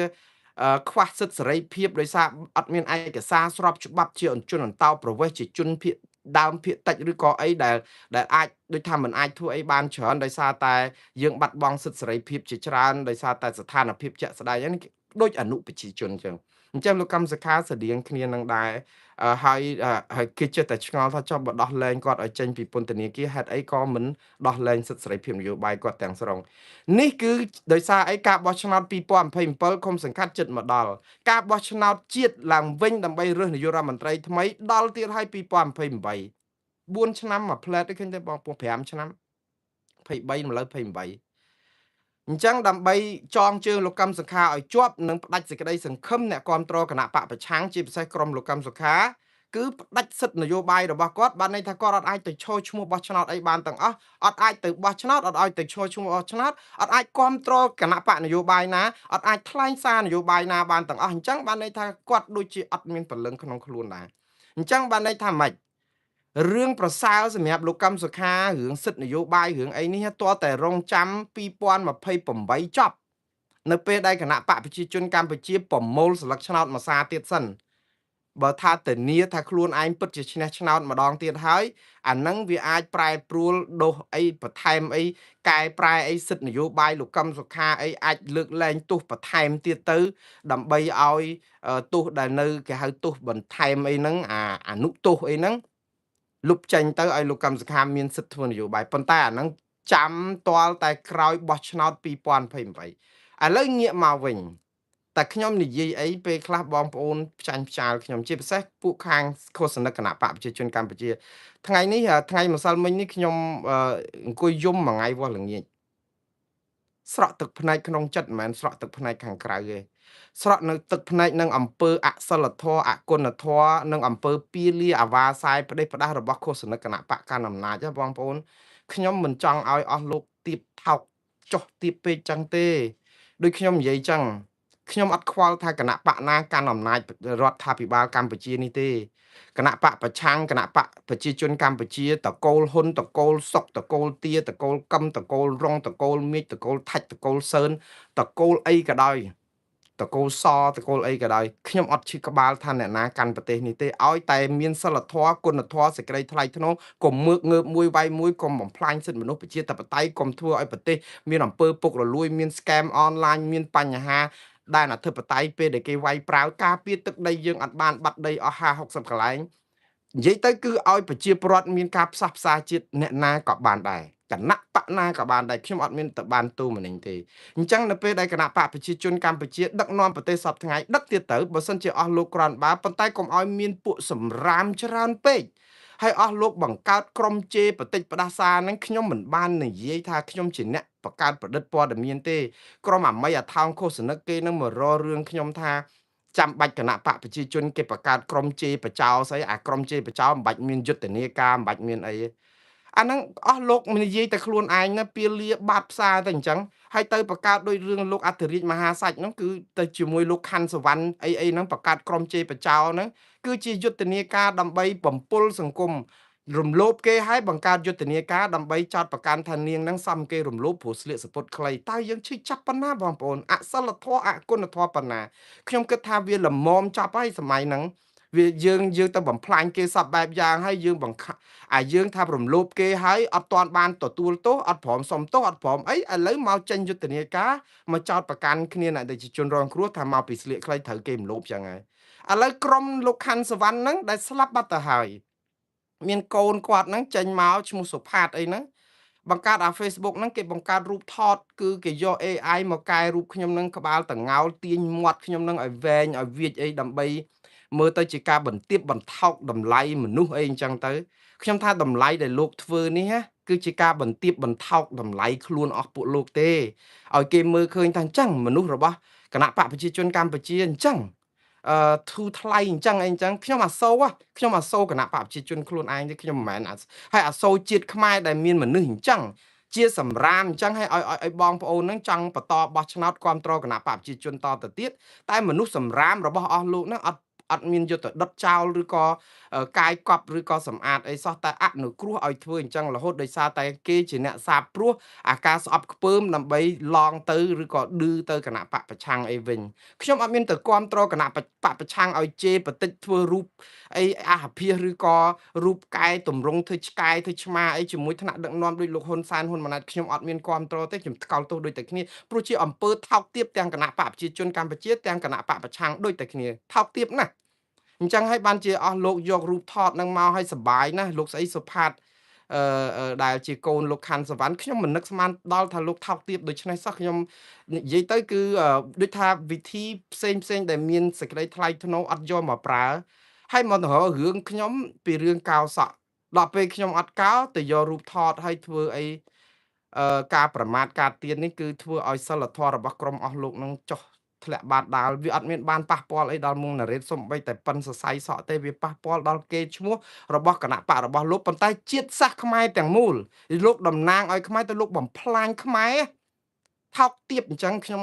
ខ្វះសិទ្ធិសេរីភាពដោយសារអត់មានឯកសារស្របច្បាប់ជាជនអន្តោប្រវេសន៍ជាជនភៀសដើមភៀសតិចឬក៏អីដែលអាចដូចថាមិនអាចធ្វើអីបានច្រើនដោយសារតែយើងបាត់បង់សិទ្ធិសេរីភាពជាច្រើនដោយសារតែស្ថានភាពជាក់ស្ដែងហ្នឹងដូចអនុប្រជាជនចឹងអញ្ចឹងលោកកម្មសខាស្រដៀងគ្នានឹងដែរហើយគេចេះតែឆ្ងល់ថាចុះបើដោះលែងគាត់ឲ្យចេញពីពន្ធនាគារហេតុអីក៏មិនដោះលែងសិទ្ធិសេរីភាពនយោបាយគាត់ទាំងស្រុងនេះគឺដោយសារអីការបោះឆ្នោត2027ឃុំសង្កាត់ជិតមកដល់ការបោះឆ្នោតជាតិឡើងវិញដើម្បីរើសនាយករដ្ឋមន្ត្រីថ្មីដល់ទៀតហើយ2028 4ឆ្នាំមួយផ្លែតទេឃើញទេបងប្អូន5ឆ្នាំ23ម្ល៉េះ28អញ្ចឹងដើម្បីចងជើងលោកកម្មសខាឲ្យជាប់និងផ្ដាច់សេចក្តីសង្ឃឹមអ្នកគ្រប់គ្រងគណៈបកប្រឆាំងជាពិសេសក្រុមលោកកម្មសខាគឺផ្ដាច់សិទ្ធិនយោបាយរបស់គាត់បានន័យថាគាត់អត់អាចទៅឈរឈ្មោះបោះឆ្នោតអីបានទាំងអស់អត់អាចទៅបោះឆ្នោតអត់អាចទៅឈរឈ្មោះបោះឆ្នោតអត់អាចគ្រប់គ្រងគណៈបកនយោបាយណាអត់អាចថ្លែងសារនយោបាយណាបានទាំងអស់អញ្ចឹងបានន័យថាគាត់ដូចជាអត់មានព្រលឹងក្នុងខ្លួនដែរអញ្ចឹងបានន័យថាម៉េចរឿងប្រសើរសម្រាប់លោកកម្មសុខារឿងសិទ្ធិនយោបាយរឿងអីនេះទាល់តែរងចាំ2028ចប់នៅពេលដែលគណៈបកប្រជាជនកម្ពុជាប្រមូលស្លឹកឆ្នោតមួយសារទៀតសិនបើថាធានាថាខ្លួនឯងពិតជាឈ្នះឆ្នោតម្ដងទៀតហើយអានឹងវាអាចប្រែប្រួលដូសអីបន្ថែមអីកែប្រែអីសិទ្ធិនយោបាយលោកកម្មសុខាអីអាចលើកលែងទោសបន្ថែមទៀតទៅដើម្បីឲ្យទោសដែលនៅគេហៅទោសបន្ថែមអីហ្នឹងអនុទោសអីហ្នឹងលុបចេញទៅឲ្យលោកកម្មសខាមានសិទ្ធិធ្វើនយោបាយប៉ុន្តែអាហ្នឹងចាំទាល់តែក្រោយបោះឆ្នោត2028ឥឡូវងាកមកវិញតែខ្ញុំនិយាយអីពេលខ្លះបងប្អូនផ្ចាញ់ផ្ចាលខ្ញុំជាពិសេសពួកខាងឃោសនិកគណៈបកប្រជាជនកម្ពុជាថ្ងៃនេះថ្ងៃម្សិលមិញនេះខ្ញុំអង្គុយយំមួយថ្ងៃវាស់ល្ងាចស្រក់ទឹកភ្នែកក្នុងចិត្តមិនមែនស្រក់ទឹកភ្នែកខាងក្រៅទេស្រក់នៅទឹកភ្នែកនឹងអំពើអសិលធម៌អគុណធម៌និងអំពើពៀលាអាវ៉ាសាយផ្ដេសផ្ដាស់របស់ឃោសនិកគណៈបកកណ្ដាលអំណាចណាបងប្អូនខ្ញុំមិនចង់ឲ្យអស់លោកទៀបថោកចុះទៀបពេកចឹងទេដូចខ្ញុំនិយាយចឹងខ្ញុំអត់ខ្វល់ថាគណៈបកណាកាន់អំណាចរដ្ឋាភិបាលកម្ពុជានេះទេគណៈបកប្រឆាំងគណៈបកប្រជាជនកម្ពុជាតកូលហ៊ុនតកូលសុកតកូលទាតកូលកឹមតកូលរងតកូលមេឃតកូលថាច់តកូលសឿនតកូលអីក៏ដោយតកូលសតកូលអីក៏ដោយខ្ញុំអត់ឈឺក្បាលថាអ្នកណាកាន់ប្រទេសនេះទេឲ្យតែមានសិលធម៌គុណធម៌សេចក្តីថ្លៃថ្នូរកុំមើកងើបមួយវាយមួយកុំបំផ្លាញសិទ្ធិមនុស្សប្រជាធិបតេយ្យកុំធ្វើឲ្យប្រទេសមានអំពើពុករលួយមាន scam អនឡាញមានបញ្ហាដែនអធិបតេយ្យពេលដែលគេវាយប្រាវការពារទឹកដីយើងអត់បានបាត់ដីអស់50 60កន្លែងនិយាយទៅគឺឲ្យប្រជាពលរដ្ឋមានការផ្សះផ្សាជាតិអ្នកណាក៏បានដែរគណៈបកណាក៏បានដែរខ្ញុំអត់មានទៅបានទូមនិញទេអញ្ចឹងនៅពេលដែលគណៈបកប្រជាជនកម្ពុជាដឹកនាំប្រទេសសពថ្ងៃដឹកទៀតទៅបើសិនជាអស់លោកក្រាន់បាប៉ុន្តែកុំឲ្យមានពួកសម្រាមច្រើនពេកហើយអស់លោកបង្កើតក្រុមជេរបតិចផ្ដាសាហ្នឹងខ្ញុំមិនបាននិយាយថាខ្ញុំជាអ្នកបង្កើតប្រឌិតព័ត៌មានទេក្រុមអាមីអាថោងឃោសនិកគេនឹងមករករឿងខ្ញុំថាចាំបាច់គណៈបកប្រជាជនគេបង្កើតក្រុមជេរបចោស្អីអាក្រុមជេរបចោមិនបាច់មានយុទ្ធនាការមិនបាច់មានអីទេអាហ្នឹងអស់លោកនិយាយតែខ្លួនឯងណាពៀលាបាត់ផ្សារតែអញ្ចឹងហើយទៅបង្កើតដោយរឿងលោកអធិរាជមហាសាច់ហ្នឹងគឺទៅជាមួយលោកខាន់សវណ្ណអីហ្នឹងបង្កើតក្រុមជេរបចោហ្នឹងគឺជាយុទ្ធនាការដើម្បីបំពុលសង្គមរំលោភគេឲ្យបង្កើតយុទ្ធនាការដើម្បីចោតប្រកាន់ថានាងហ្នឹងសំគេរំលោភព្រោះស្លៀកសពុតខ្លីតើយើងឈឺចាប់ប៉ុណ្ណាបងប្អូនអសិលធម៌អគុណធម៌ប៉ុណ្ណាខ្ញុំគិតថាវាល្មមចាប់ហើយសម័យហ្នឹង វាយើងទៅបំផ្លាញគេសពបែបយ៉ាងហើយយើងបង្ខំយើងថារំលោភគេហើយអត់ទាន់បានទទួលទោសអត់ព្រមសុំទោសអត់ព្រមអីឥឡូវមកចេញយុទ្ធនាការមកចោទប្រកាន់គ្នាអ្នកដែលជាជនរងគ្រោះថាមកពីស្លៀកខ្លីត្រូវគេរំលោភចឹងហើយឥឡូវក្រុមលោកខាន់សវណ្ណហ្នឹងដែលស្លាប់បាត់ទៅហើយមានកូនគាត់ហ្នឹងចេញមកឈ្មោះសុផាតអីហ្នឹងបង្កើតអា Facebook ហ្នឹងគេបង្កើតរូបថតគឺគេយក AI មកកែរូបខ្ញុំហ្នឹងក្បាលតងោលទាញមាត់ខ្ញុំហ្នឹងឲ្យវែងឲ្យវាចអីដើម្បីមើលទៅជាការបន្ទាបបន្ថោកតម្លៃមនុស្សអីអញ្ចឹងទៅខ្ញុំថាតម្លៃដែលលោកធ្វើនេះណាគឺជាការបន្ទាបបន្ថោកតម្លៃខ្លួនអស់ពួកលោកទេឲ្យគេមើលឃើញថាអញ្ចឹងមនុស្សរបស់គណៈបកប្រជាជនកម្ពុជាអញ្ចឹងធូរថ្លៃអញ្ចឹងអីអញ្ចឹងខ្ញុំអាសូរខ្ញុំអាសូរគណៈបកប្រជាជនខ្លួនឯងទេខ្ញុំមិនមែនហើយអាសូរជាតិខ្មែរដែលមានមនុស្សអញ្ចឹងជាសម្រាមអញ្ចឹងឲ្យបងប្អូនហ្នឹងចង់បន្តបោះឆ្នោតគ្រប់គ្រងគណៈបកប្រជាជនតទៅទៀតតែមនុស្សសម្រាមរបស់អស់លោកហ្នឹងអត់មានយកទៅដុតចោលឬក៏កាយកប់ឬក៏សម្អាតអីសោះតែអនុគ្រោះឲ្យធ្វើអញ្ចឹងរហូតដោយសារតែគេជាអ្នកសាបព្រោះអាការស្អប់ខ្ពើមដើម្បីឡងទៅឬក៏ឌឺទៅគណៈបកប្រឆាំងអីវិញខ្ញុំអត់មានទៅគ្រប់គ្រងគណៈបកប្រឆាំងឲ្យជេរបតិចធ្វើរូបអីអហភិសឬក៏រូបកែតម្រង់ធ្វើឆ្កែធ្វើឆ្មាអីជាមួយថ្នាក់ដឹកនាំដោយលោកហ៊ុនសែនហ៊ុនម៉ាណែតខ្ញុំអត់មានគ្រប់គ្រងទេខ្ញុំថ្កោលទោសដូចតែគ្នាព្រោះជាអំពើថោកទាបទាំងគណៈបកប្រជាជនកម្ពុជាទាំងគណៈបកប្រឆាំងដូចតែគ្នាថោកទាបណាស់អញ្ចឹងហើយបានជាអស់លោកយករូបថតនឹងមកឲ្យសបាយណាស់លោកស្អីសុផាតដែលជាកូនលោកខាន់សវណ្ណខ្ញុំមិននឹកស្មានដល់ថាលោកថោកទាបដូច្នេះសោះខ្ញុំនិយាយទៅគឺដូចថាវិធីផ្សេងដែលមានសេចក្តីថ្លៃថ្នូរអត់យកមកប្រើហើយមកទៅរឿងខ្ញុំពីរឿងកោសក់ដល់ពេលខ្ញុំអត់កោទៅយករូបថតឲ្យធ្វើអីការប្រមាថការទៀននេះគឺធ្វើឲ្យសិលធម៌របស់ក្រុមអស់លោកនឹងចុះធ្លាក់បាតដាលវាអត់មានបានប៉ះពាល់អីដល់មុងណារ៉េតសំបីតែប៉ិនសរសៃសក់ទេវាប៉ះពាល់ដល់គេឈ្មោះរបស់គណៈបករបស់លោកប៉ុន្តែជាតិសាសន៍ខ្មែរទាំងមូលលោកតំណាងឲ្យខ្មែរទៅលោកបំផ្លាញខ្មែរថោកទាបអញ្ចឹងខ្ញុំ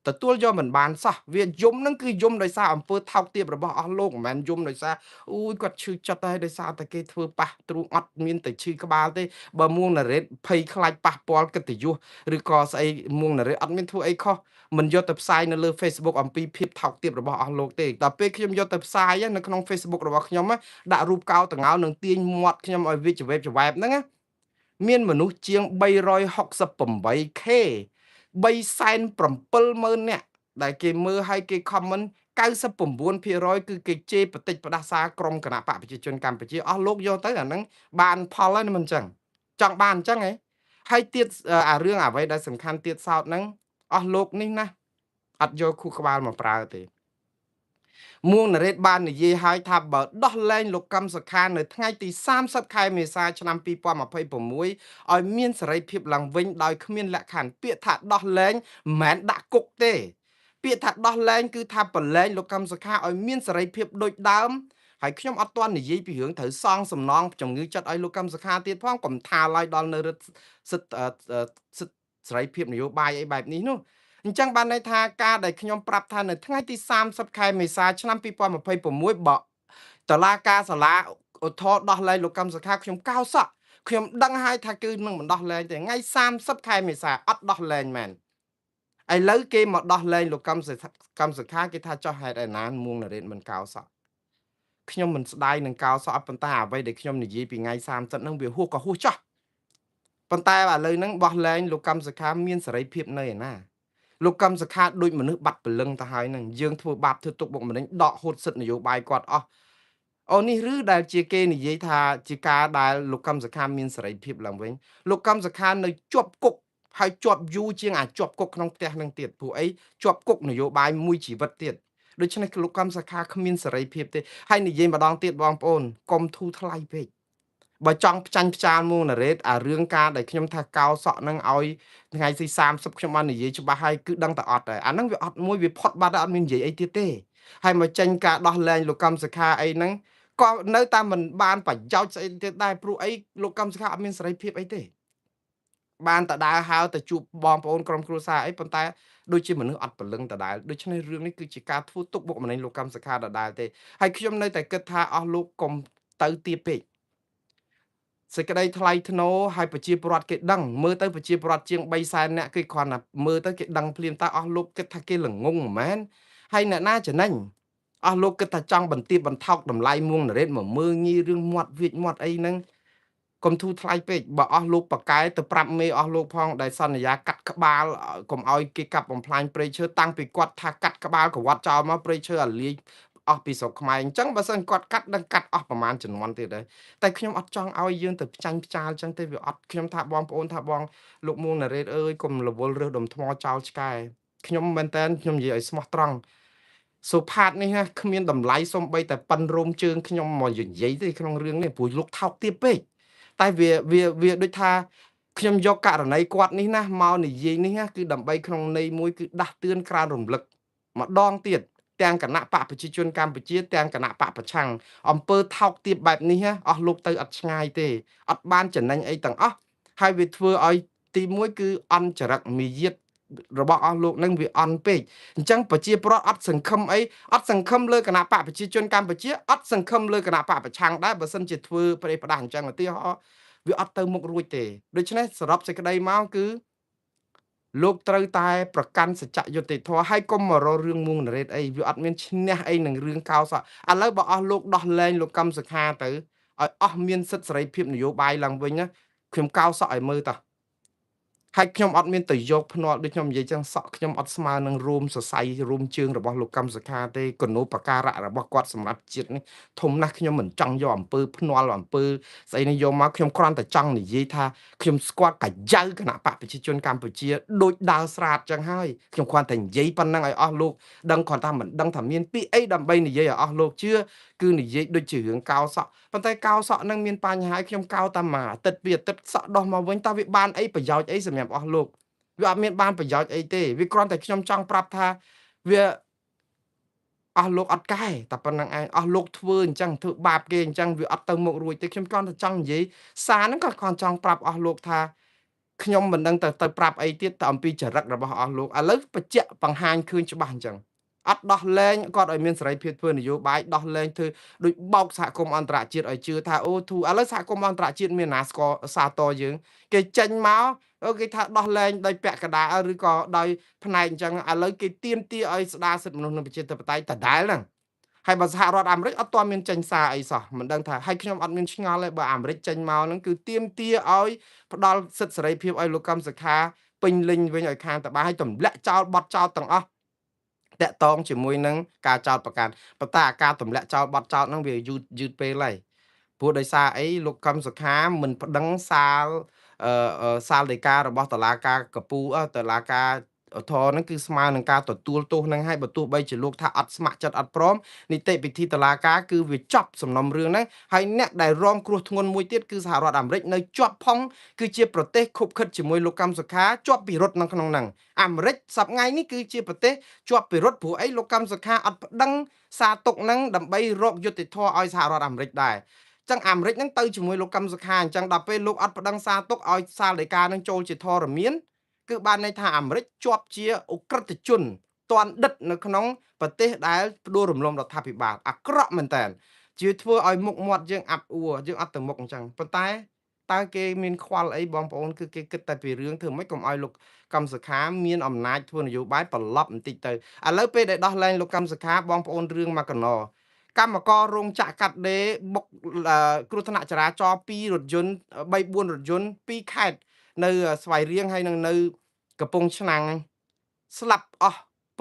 ទទួលយកមិនបានសោះវាយំនឹងគឺយំដោយសារអំពើថោកទាបរបស់អស់លោកមិនមែនយំដោយសារអូយគាត់ឈឺចិត្តហើយដោយសារតែគេធ្វើប៉ះទ្រូងអត់មានតែឈឺក្បាលទេបើមួងណារ៉េតភ័យខ្លាចប៉ះពាល់កិត្តិយសឬក៏ស្អីមួងណារ៉េតអត់មានធ្វើអីខុសមិនយកទៅផ្សាយនៅលើ Facebook អំពីភាពថោកទាបរបស់អស់លោកទេដល់ពេលខ្ញុំយកទៅផ្សាយនៅក្នុង Facebook របស់ខ្ញុំដាក់រូបកោតងោនឹងទាញមាត់ខ្ញុំឲ្យវាចវេបហ្នឹងមានមនុស្សជាង 368K 370,000 នាក់ដែលគេមើលហើយគេ comment 99% គឺគេជេរបតិចផ្ដាសាក្រុមគណៈបកប្រជាជនកម្ពុជាអស់លោកយកទៅអាហ្នឹងបានផលហើយមិនអញ្ចឹងចង់បានអញ្ចឹងហ៎ហើយទៀតអារឿងអ្វីដែលសំខាន់ទៀតសោតហ្នឹងអស់លោកនេះណាអត់យកខួរក្បាលមកប្រើទេមួងណារ៉េតបាននិយាយឲ្យថាបើដោះលែងលោកកឹមសុខានៅថ្ងៃទី30ខែមេសាឆ្នាំ2026ឲ្យមានសេរីភាពឡើងវិញដោយគ្មានលក្ខខណ្ឌពាក្យថាដោះលែងមិនមែនដាក់គុកទេពាក្យថាដោះលែងគឺថាប្រឡែងលោកកឹមសុខាឲ្យមានសេរីភាពដូចដើមហើយខ្ញុំអត់ទាន់និយាយពីរឿងត្រូវសងសំណងជំងឺចិត្តឲ្យលោកកឹមសុខាទៀតផងកុំថាឡើយដល់នៅរដ្ឋសិទ្ធសេរីភាពនយោបាយអីបែបនេះនោះអញ្ចឹងបានន័យថាការដែលខ្ញុំប្រាប់ថានៅថ្ងៃទី30ខែមេសាឆ្នាំ2026បើតឡាការសាលាឧទ្ធរដោះលែងលោកកឹមសុខាខ្ញុំកោសក់ខ្ញុំដឹងហើយថាគឺនឹងមិនដោះលែងទេថ្ងៃ30ខែមេសាអត់ដោះលែងមែនឥឡូវគេមកដោះលែងលោកកឹមសុខាគេថាចោះហេតុឯណាមួងណារ៉េតមិនកោសក់ខ្ញុំមិនស្ដាយនឹងកោសក់ប៉ុន្តែអ្វីដែលខ្ញុំនិយាយពីថ្ងៃ30ហ្នឹងវាហួសក៏ហួសចោះប៉ុន្តែឥឡូវហ្នឹងបោះលែងលោកកឹមសុខាមានសេរីភាពនៅឯណាលោកកឹមសុខាដូចមនុស្សបាត់ព្រលឹងទៅហើយនឹងយើងធ្វើបាបធ្វើទុកបុកម្នេញដកហូតសិទ្ធិនយោបាយគាត់អស់អូនេះឬដែលជាគេនិយាយថាជាការដែលលោកកឹមសុខាមានសេរីភាពឡើងវិញលោកកឹមសុខានៅជាប់គុកហើយជាប់យូរជាងជាប់គុកក្នុងផ្ទះនឹងទៀតព្រោះអីជាប់គុកនយោបាយមួយជីវិតទៀតដូច្នេះលោកកឹមសុខាគ្មានសេរីភាពទេហើយនិយាយម្ដងទៀតបងប្អូនកុំធូរថ្លៃពេកបើចង់ផ្ចាញ់ផ្ចាលមួងណារ៉េតអារឿងការដែលខ្ញុំថាកោសក់នឹងឲ្យថ្ងៃទី30ខ្ញុំបាននិយាយច្បាស់ហើយគឺដឹងតែអត់ហើយអាហ្នឹងវាអត់មួយវាផុតបាត់ហើយអត់មាននិយាយអីទៀតទេហើយមកចេញការដោះលែងលោកកឹមសុខាអីហ្នឹងក៏នៅតែមិនបានប្រយោជន៍ស្អីទៀតដែរព្រោះអីលោកកឹមសុខាអត់មានសេរីភាពអីទេបានតដើរហើទៅជួបបងប្អូនក្រុមគ្រួសារអីប៉ុន្តែដូចជាមនុស្សអត់ព្រលឹងដដែលដូច្នេះរឿងនេះគឺជាការធ្វើទុកបុកម្នេញលោកកឹមសុខាដដែលទេហើយខ្ញុំនៅតែគិតថាអស់លោកកុំទៅទៀបពេកសេចក្តីថ្លៃថ្នូរឲ្យប្រជាពលរដ្ឋគេដឹងមើលទៅប្រជាពលរដ្ឋជាង300,000នាក់គេគ្រាន់តែមើលទៅគេដឹងភ្លាមតើអស់លោកគិតថាគេល្ងងមិនមែនហើយអ្នកណាចំណេញ អស់លោកគិតថាចង់បន្ទាបបន្ថោកតម្លៃមួងណារ៉េតមកមើងងាយរឿងមាត់វាចមាត់អីហ្នឹងកុំធូរថ្លៃពេកបើអស់លោកប៉ាកែទៅប្រាប់មេអស់លោកផងដែលសន្យាកាត់ក្បាលកុំឲ្យគេកាប់បំផ្លាញព្រៃឈើតាំងពីគាត់ថាកាត់ក្បាលកវត្តចោលមកព្រៃឈើអាលាយអស់ពីស្រុកខ្មែរអញ្ចឹងបើសិនគាត់កាត់ដឹងកាត់អស់ប្រមាណជំនាន់ទៀតដែរតែខ្ញុំអត់ចង់ឲ្យយើងទៅផ្ចាញ់ផ្ចាលអញ្ចឹងទេវាអត់ខ្ញុំថាបងប្អូនថាបងលោកមួងណារ៉េតអើយកុំរវល់រើសដុំថ្មចោលឆ្កែខ្ញុំមែនតើខ្ញុំនិយាយឲ្យស្មោះត្រង់សុផាតនេះណាគ្មានតម្លៃសំបីតែប៉ិនរោមជើងខ្ញុំមកនិយាយទេក្នុងរឿងនេះព្រោះលោកថោកទាបពេកតែវាដូចថាខ្ញុំយកករណីគាត់នេះណាមកនិយាយនេះណាគឺដើម្បីក្នុងន័យមួយគឺដាស់តឿនក្រើនរំលឹកម្ដងទៀតទាំងគណៈបកប្រជាជនកម្ពុជាទាំងគណៈបកប្រឆាំងអំពើថោកទាបបែបនេះណាអស់លោកទៅអត់ឆ្ងាយទេអត់បានចំណេញអីទាំងអស់ហើយវាធ្វើឲ្យទីមួយគឺអន់ចរិតមាយាទរបស់អស់លោកនឹងវាអន់ពេកអញ្ចឹងប្រជាពលរដ្ឋអត់សង្ឃឹមអីអត់សង្ឃឹមលើគណៈបកប្រជាជនកម្ពុជាអត់សង្ឃឹមលើគណៈបកប្រឆាំងដែរបើសិនជាធ្វើប្រេះផ្ដាស់អញ្ចឹងឧទាហរណ៍វាអត់ទៅមុខរួចទេដូច្នេះសរុបសេចក្តីមកគឺលោកត្រូវតែប្រកាន់សច្ចយុត្តិធម៌ហើយកុំមករករឿងមួងណារ៉េតអីវាអត់មានឈ្នះអីនឹងរឿងកោសក់ឥឡូវបើអស់លោកដោះលែងលោកកឹមសុខាទៅឲ្យអស់មានសិទ្ធិសេរីភាពនយោបាយឡើងវិញណាខ្ញុំកោសក់ឲ្យមើលតោះហើយខ្ញុំអត់មានទៅយកភ្នាល់ដូចខ្ញុំនិយាយចឹងសក់ខ្ញុំអត់ស្មើនឹងរោមសរសៃរោមជើងរបស់លោកកម្មសខាទេគណូបការៈរបស់គាត់សម្រាប់ជាតិនេះធំណាស់ខ្ញុំមិនចង់យកអំពើភ្នាល់អំពើស្អីនេះយកមកខ្ញុំគ្រាន់តែចង់និយាយថាខ្ញុំស្គាល់កាយៅគណៈបកប្រជាជនកម្ពុជាដូចដើរស្រាតចឹងហើយខ្ញុំគ្រាន់តែនិយាយប៉ុណ្្នឹងឲ្យអស់លោកដឹងគ្រាន់តែមិនដឹងថាមានពាក្យអីដើម្បីនិយាយឲ្យអស់លោកជឿគឺនិយាយដូចជារឿងកោសក់ប៉ុន្តែកោសក់នឹងមានបញ្ហាខ្ញុំកោតែមួយអាទិត្យពីអាទិត្យសក់ដោះមកវិញតើវាបានអីប្រយោជន៍អីសម្រាប់អស់លោកវាអត់មានបានប្រយោជន៍អីទេវាគ្រាន់តែខ្ញុំចង់ប្រាប់ថាវាអស់លោកអត់កែតែប៉ុណ្្នឹងឯងអស់លោកធ្វើអញ្ចឹងធ្វើបាបគេអញ្ចឹងវាអត់ទៅមុខរួចទេខ្ញុំគ្រាន់តែចង់និយាយសារហ្នឹងក៏គ្រាន់ចង់ប្រាប់អស់លោកថាខ្ញុំមិនដឹងទៅប្រាប់អីទៀតទៅអំពីចរិតរបស់អស់លោកឥឡូវបញ្ជាក់បង្ហាញឃើញច្បាស់អញ្ចឹងអត់ដោះលែងគាត់ឲ្យមានសេរីភាពធ្វើនយោបាយដោះលែងធ្វើដូចបោកសហគមន៍អន្តរជាតិឲ្យជឿថាអូធូឥឡូវសហគមន៍អន្តរជាតិមានណាស្គាល់សាទរយើងគេចេញមកគេថាដោះលែងដោយពាក់កណ្ដាលឬក៏ដោយផ្នែកអញ្ចឹងឥឡូវគេទាមទារឲ្យស្ដារសិទ្ធិមនុស្សនិងប្រជាធិបតេយ្យដដែលហ្នឹងហើយបើសហរដ្ឋអាមេរិកអត់ទាន់មានចេញសារអីសោះមិនដឹងថាហើយខ្ញុំអត់មានឆ្ងល់ទេបើអាមេរិកចេញមកហ្នឹងគឺទាមទារឲ្យផ្ដល់សិទ្ធិសេរីភាពឲ្យលោកកឹមសុខាពេញលេញវិញឲ្យខាងតបាឲ្យទម្លាក់ចោលបទចោលទាំងអស់តាក់ទងជាមួយនឹងការចោទប្រកាន់ប៉ុន្តែអាការទម្លាក់ចោលបទចោទហ្នឹងវាយឺតពេលហើយព្រោះដោយសារអីលោកកឹមសុខាមិនប្តឹងសាលសាលដីការបស់តុលាការកំពូតុលាការឧទ្ធរណ៍ហ្នឹងគឺស្មើនឹងការទទួលទោសហ្នឹងហើយបើទោះបីជាលោកថាអត់ស្ម័គ្រចិត្តអត់ព្រមនីតិវិធីតុលាការគឺវាចប់សំណុំរឿងហ្នឹងហើយអ្នកដែលរងគ្រោះធ្ងន់មួយទៀតគឺសហរដ្ឋអាមេរិកនៅជាប់ផងគឺជាប្រទេសខុបខិតជាមួយលោកកម្មសុខាជាប់ពិរុទ្ធនៅក្នុងហ្នឹងអាមេរិកសប្តាហ៍ថ្ងៃនេះគឺជាប្រទេសជាប់ពិរុទ្ធព្រោះអីលោកកម្មសុខាអត់ប្តឹងសារទុកហ្នឹងដើម្បីរកយុត្តិធម៌ឲ្យសហរដ្ឋអាមេរិកដែរចឹងអាមេរិកហ្នឹងទៅជាមួយលោកកឹមសុខាអញ្ចឹងដល់ពេលលោកអត់ប្តឹងសារទុកឲ្យសាលដីកានឹងចូលជាធរមានគឺបានន័យថាអាមេរិកជាប់ជាអ ுக ្រិតជនតន់ដិតនៅក្នុងប្រទេសដែលផ្ដួលរំលំរដ្ឋាភិបាលអាក្រក់មែនតើជាធ្វើឲ្យមុខមាត់យើងអាប់អួរយើងអត់ទៅមុខអញ្ចឹងប៉ុន្តែតើគេមានខ្វល់អីបងប្អូនគឺគេគិតតែពីរឿងធ្វើម៉េចកុំឲ្យលោកកម្មសខាមានអំណាចធ្វើនយោបាយប្រឡប់បន្តិចទៅឥឡូវពេលដែលដោះលែងលោកកម្មសខាបងប្អូនរឿងមកកណោកម្មកររោងចក្រកាត់ដេរបុកគ្រោះថ្នាក់ចរាចរណ៍2រថយន្ត3 4រថយន្ត2ខេត្តនៅស្វាយរៀងហើយនឹងនៅកំពង់ឆ្នាំងស្លាប់អស់ព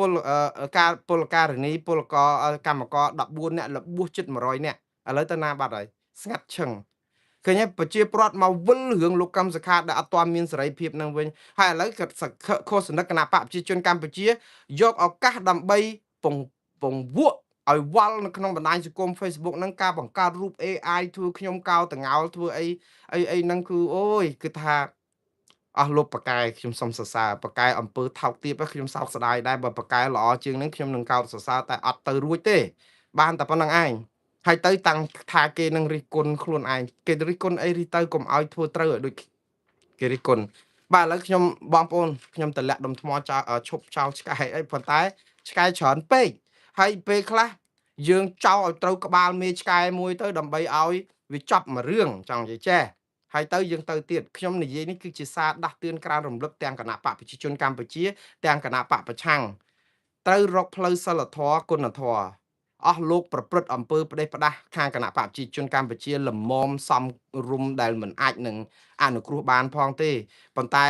លការិនីពលករកម្មករ14នាក់របួសជិត100នាក់ឥឡូវទៅណាបាត់ហើយស្ងាត់ឈឹងឃើញហើយប្រជាពលរដ្ឋមកវិលរឿងលោកកម្មសខាដែលអត់ទាន់មានសេរីភាពនឹងវិញហើយឥឡូវក៏ឃោសនិកគណៈបកប្រជាជនកម្ពុជាយកឱកាសដើម្បីពង្វក់ឲ្យវល់នៅក្នុងបណ្ដាញសង្គម Facebook ហ្នឹងការបង្កើតរូប AI ធ្វើខ្ញុំកោតងោលធ្វើអីហ្នឹងគឺអូយគឺថាអស់លោកប៉ាកែខ្ញុំសុំសរសើរប៉ាកែអំពើថោកទាបខ្ញុំសោកស្ដាយដែរបើប៉ាកែល្អជាងហ្នឹងខ្ញុំនឹងកោតសរសើរតែអត់ទៅរួចទេបានតែប៉ុណ្្នឹងឯងហើយទៅតាំងថាគេនឹងរិះគន់ខ្លួនឯងគេរិះគន់អីរិះទៅកុំឲ្យធ្វើត្រូវឲ្យដូចគេរិះគន់បាទឥឡូវខ្ញុំបងប្អូនខ្ញុំតម្លាក់ដុំថ្មចោលឈប់ចោលឆ្កែអីប៉ុន្តែឆ្កែច្រើនពេកហើយពេលខ្លះយើងចោលឲ្យត្រូវក្បាលមេឆ្កែមួយទៅដើម្បីឲ្យវាចប់មួយរឿងចង់និយាយចេះហើយទៅយើងទៅទៀតខ្ញុំនិយាយនេះគឺជាសារដាស់តឿនក្រើនរំលឹកទាំងគណៈបកប្រជាជនកម្ពុជាទាំងគណៈបកប្រឆាំងត្រូវរកផ្លូវសិលធម៌គុណធម៌ អស់លោកប្រព្រឹត្តអំពើផ្ដេសផ្ដាសខាងគណៈបកប្រជាជនកម្ពុជាលំមសំរុំដែលមិនអាចនឹងអនុគ្រោះបានផងទេប៉ុន្តែ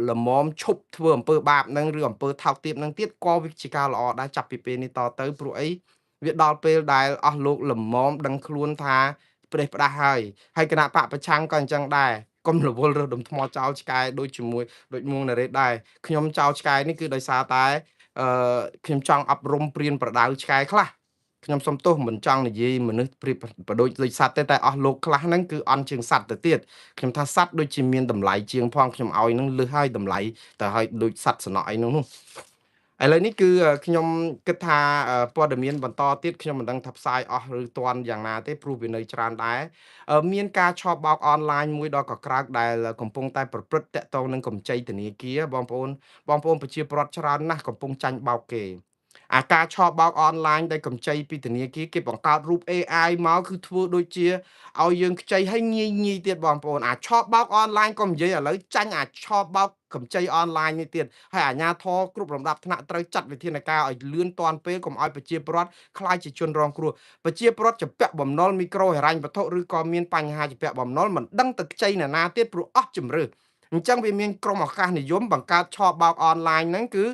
លំមឈប់ធ្វើអំពើបាបនឹងឬអំពើថោកទាបនឹងទៀតក៏វាជាការល្អដែរចាប់ពីពេលនេះតទៅព្រោះអីវាដល់ពេលដែលអស់លោកលំមដឹងខ្លួនថាផ្ដេសផ្ដាសហើយគណៈបកប្រឆាំងក៏អញ្ចឹងដែរកុំរវល់រើសដុំថ្មចោលឆ្កែដូចជាមួយដូចមួងណារ៉េតដែរខ្ញុំចោលឆ្កែនេះគឺដោយសារតែអឺខ្ញុំចង់អប់រំព្រានប្រដៅឆ្កែខ្លះខ្ញុំសុំទោសមិនចង់និយាយមនុស្សប្រៀបប្រដូចដូចសត្វទេតែអស់លោកខ្លះហ្នឹងគឺអន់ជាងសត្វទៅទៀតខ្ញុំថាសត្វដូចជាមានតម្លៃជាងផងខ្ញុំឲ្យនឹងលើសហើយតម្លៃទៅឲ្យដូចសត្វសំណក់អីនោះឥឡូវនេះគឺខ្ញុំគិតថាព័ត៌មានបន្តទៀតខ្ញុំមិនដឹងថាផ្សាយអស់ឬទាន់យ៉ាងណាទេព្រោះវានៅច្រើនដែរមានការឆបោកអនឡាញមួយដ៏កក្រើកដែលកំពុងតែប្រព្រឹត្តតាក់ទងនឹងកម្ចីធនាគារបងប្អូនប្រជាពលរដ្ឋច្រើនណាស់កំពុងចាញ់បោកគេការឆបោកអនឡាញដែលកម្ចីពីធនាគារគេបង្កើតរូប AI មកគឺធ្វើដូចជាឲ្យយើងខ្ចីឲ្យងាយទៀតបងប្អូនឆបោកអនឡាញក៏និយាយឥឡូវចាញ់ឆបោកកម្ចីអនឡាញនេះទៀតហើយអាជ្ញាធរគ្រប់លំដាប់ថ្នាក់ត្រូវចាត់វិធានការឲ្យលឿនទាន់ពេលកុំឲ្យប្រជាពលរដ្ឋខ្លាចជាជនរងគ្រោះប្រជាពលរដ្ឋជាពាក់បំណុលមីក្រូហិរញ្ញវត្ថុឬក៏មានបញ្ហាជាពាក់បំណុលមិនដឹងទៅខ្ចីនរណាទៀតព្រោះអស់ជំរឿអញ្ចឹងវាមានក្រុមឱកាសនិយមបង្កើតឆបោកអនឡាញហ្នឹងគឺ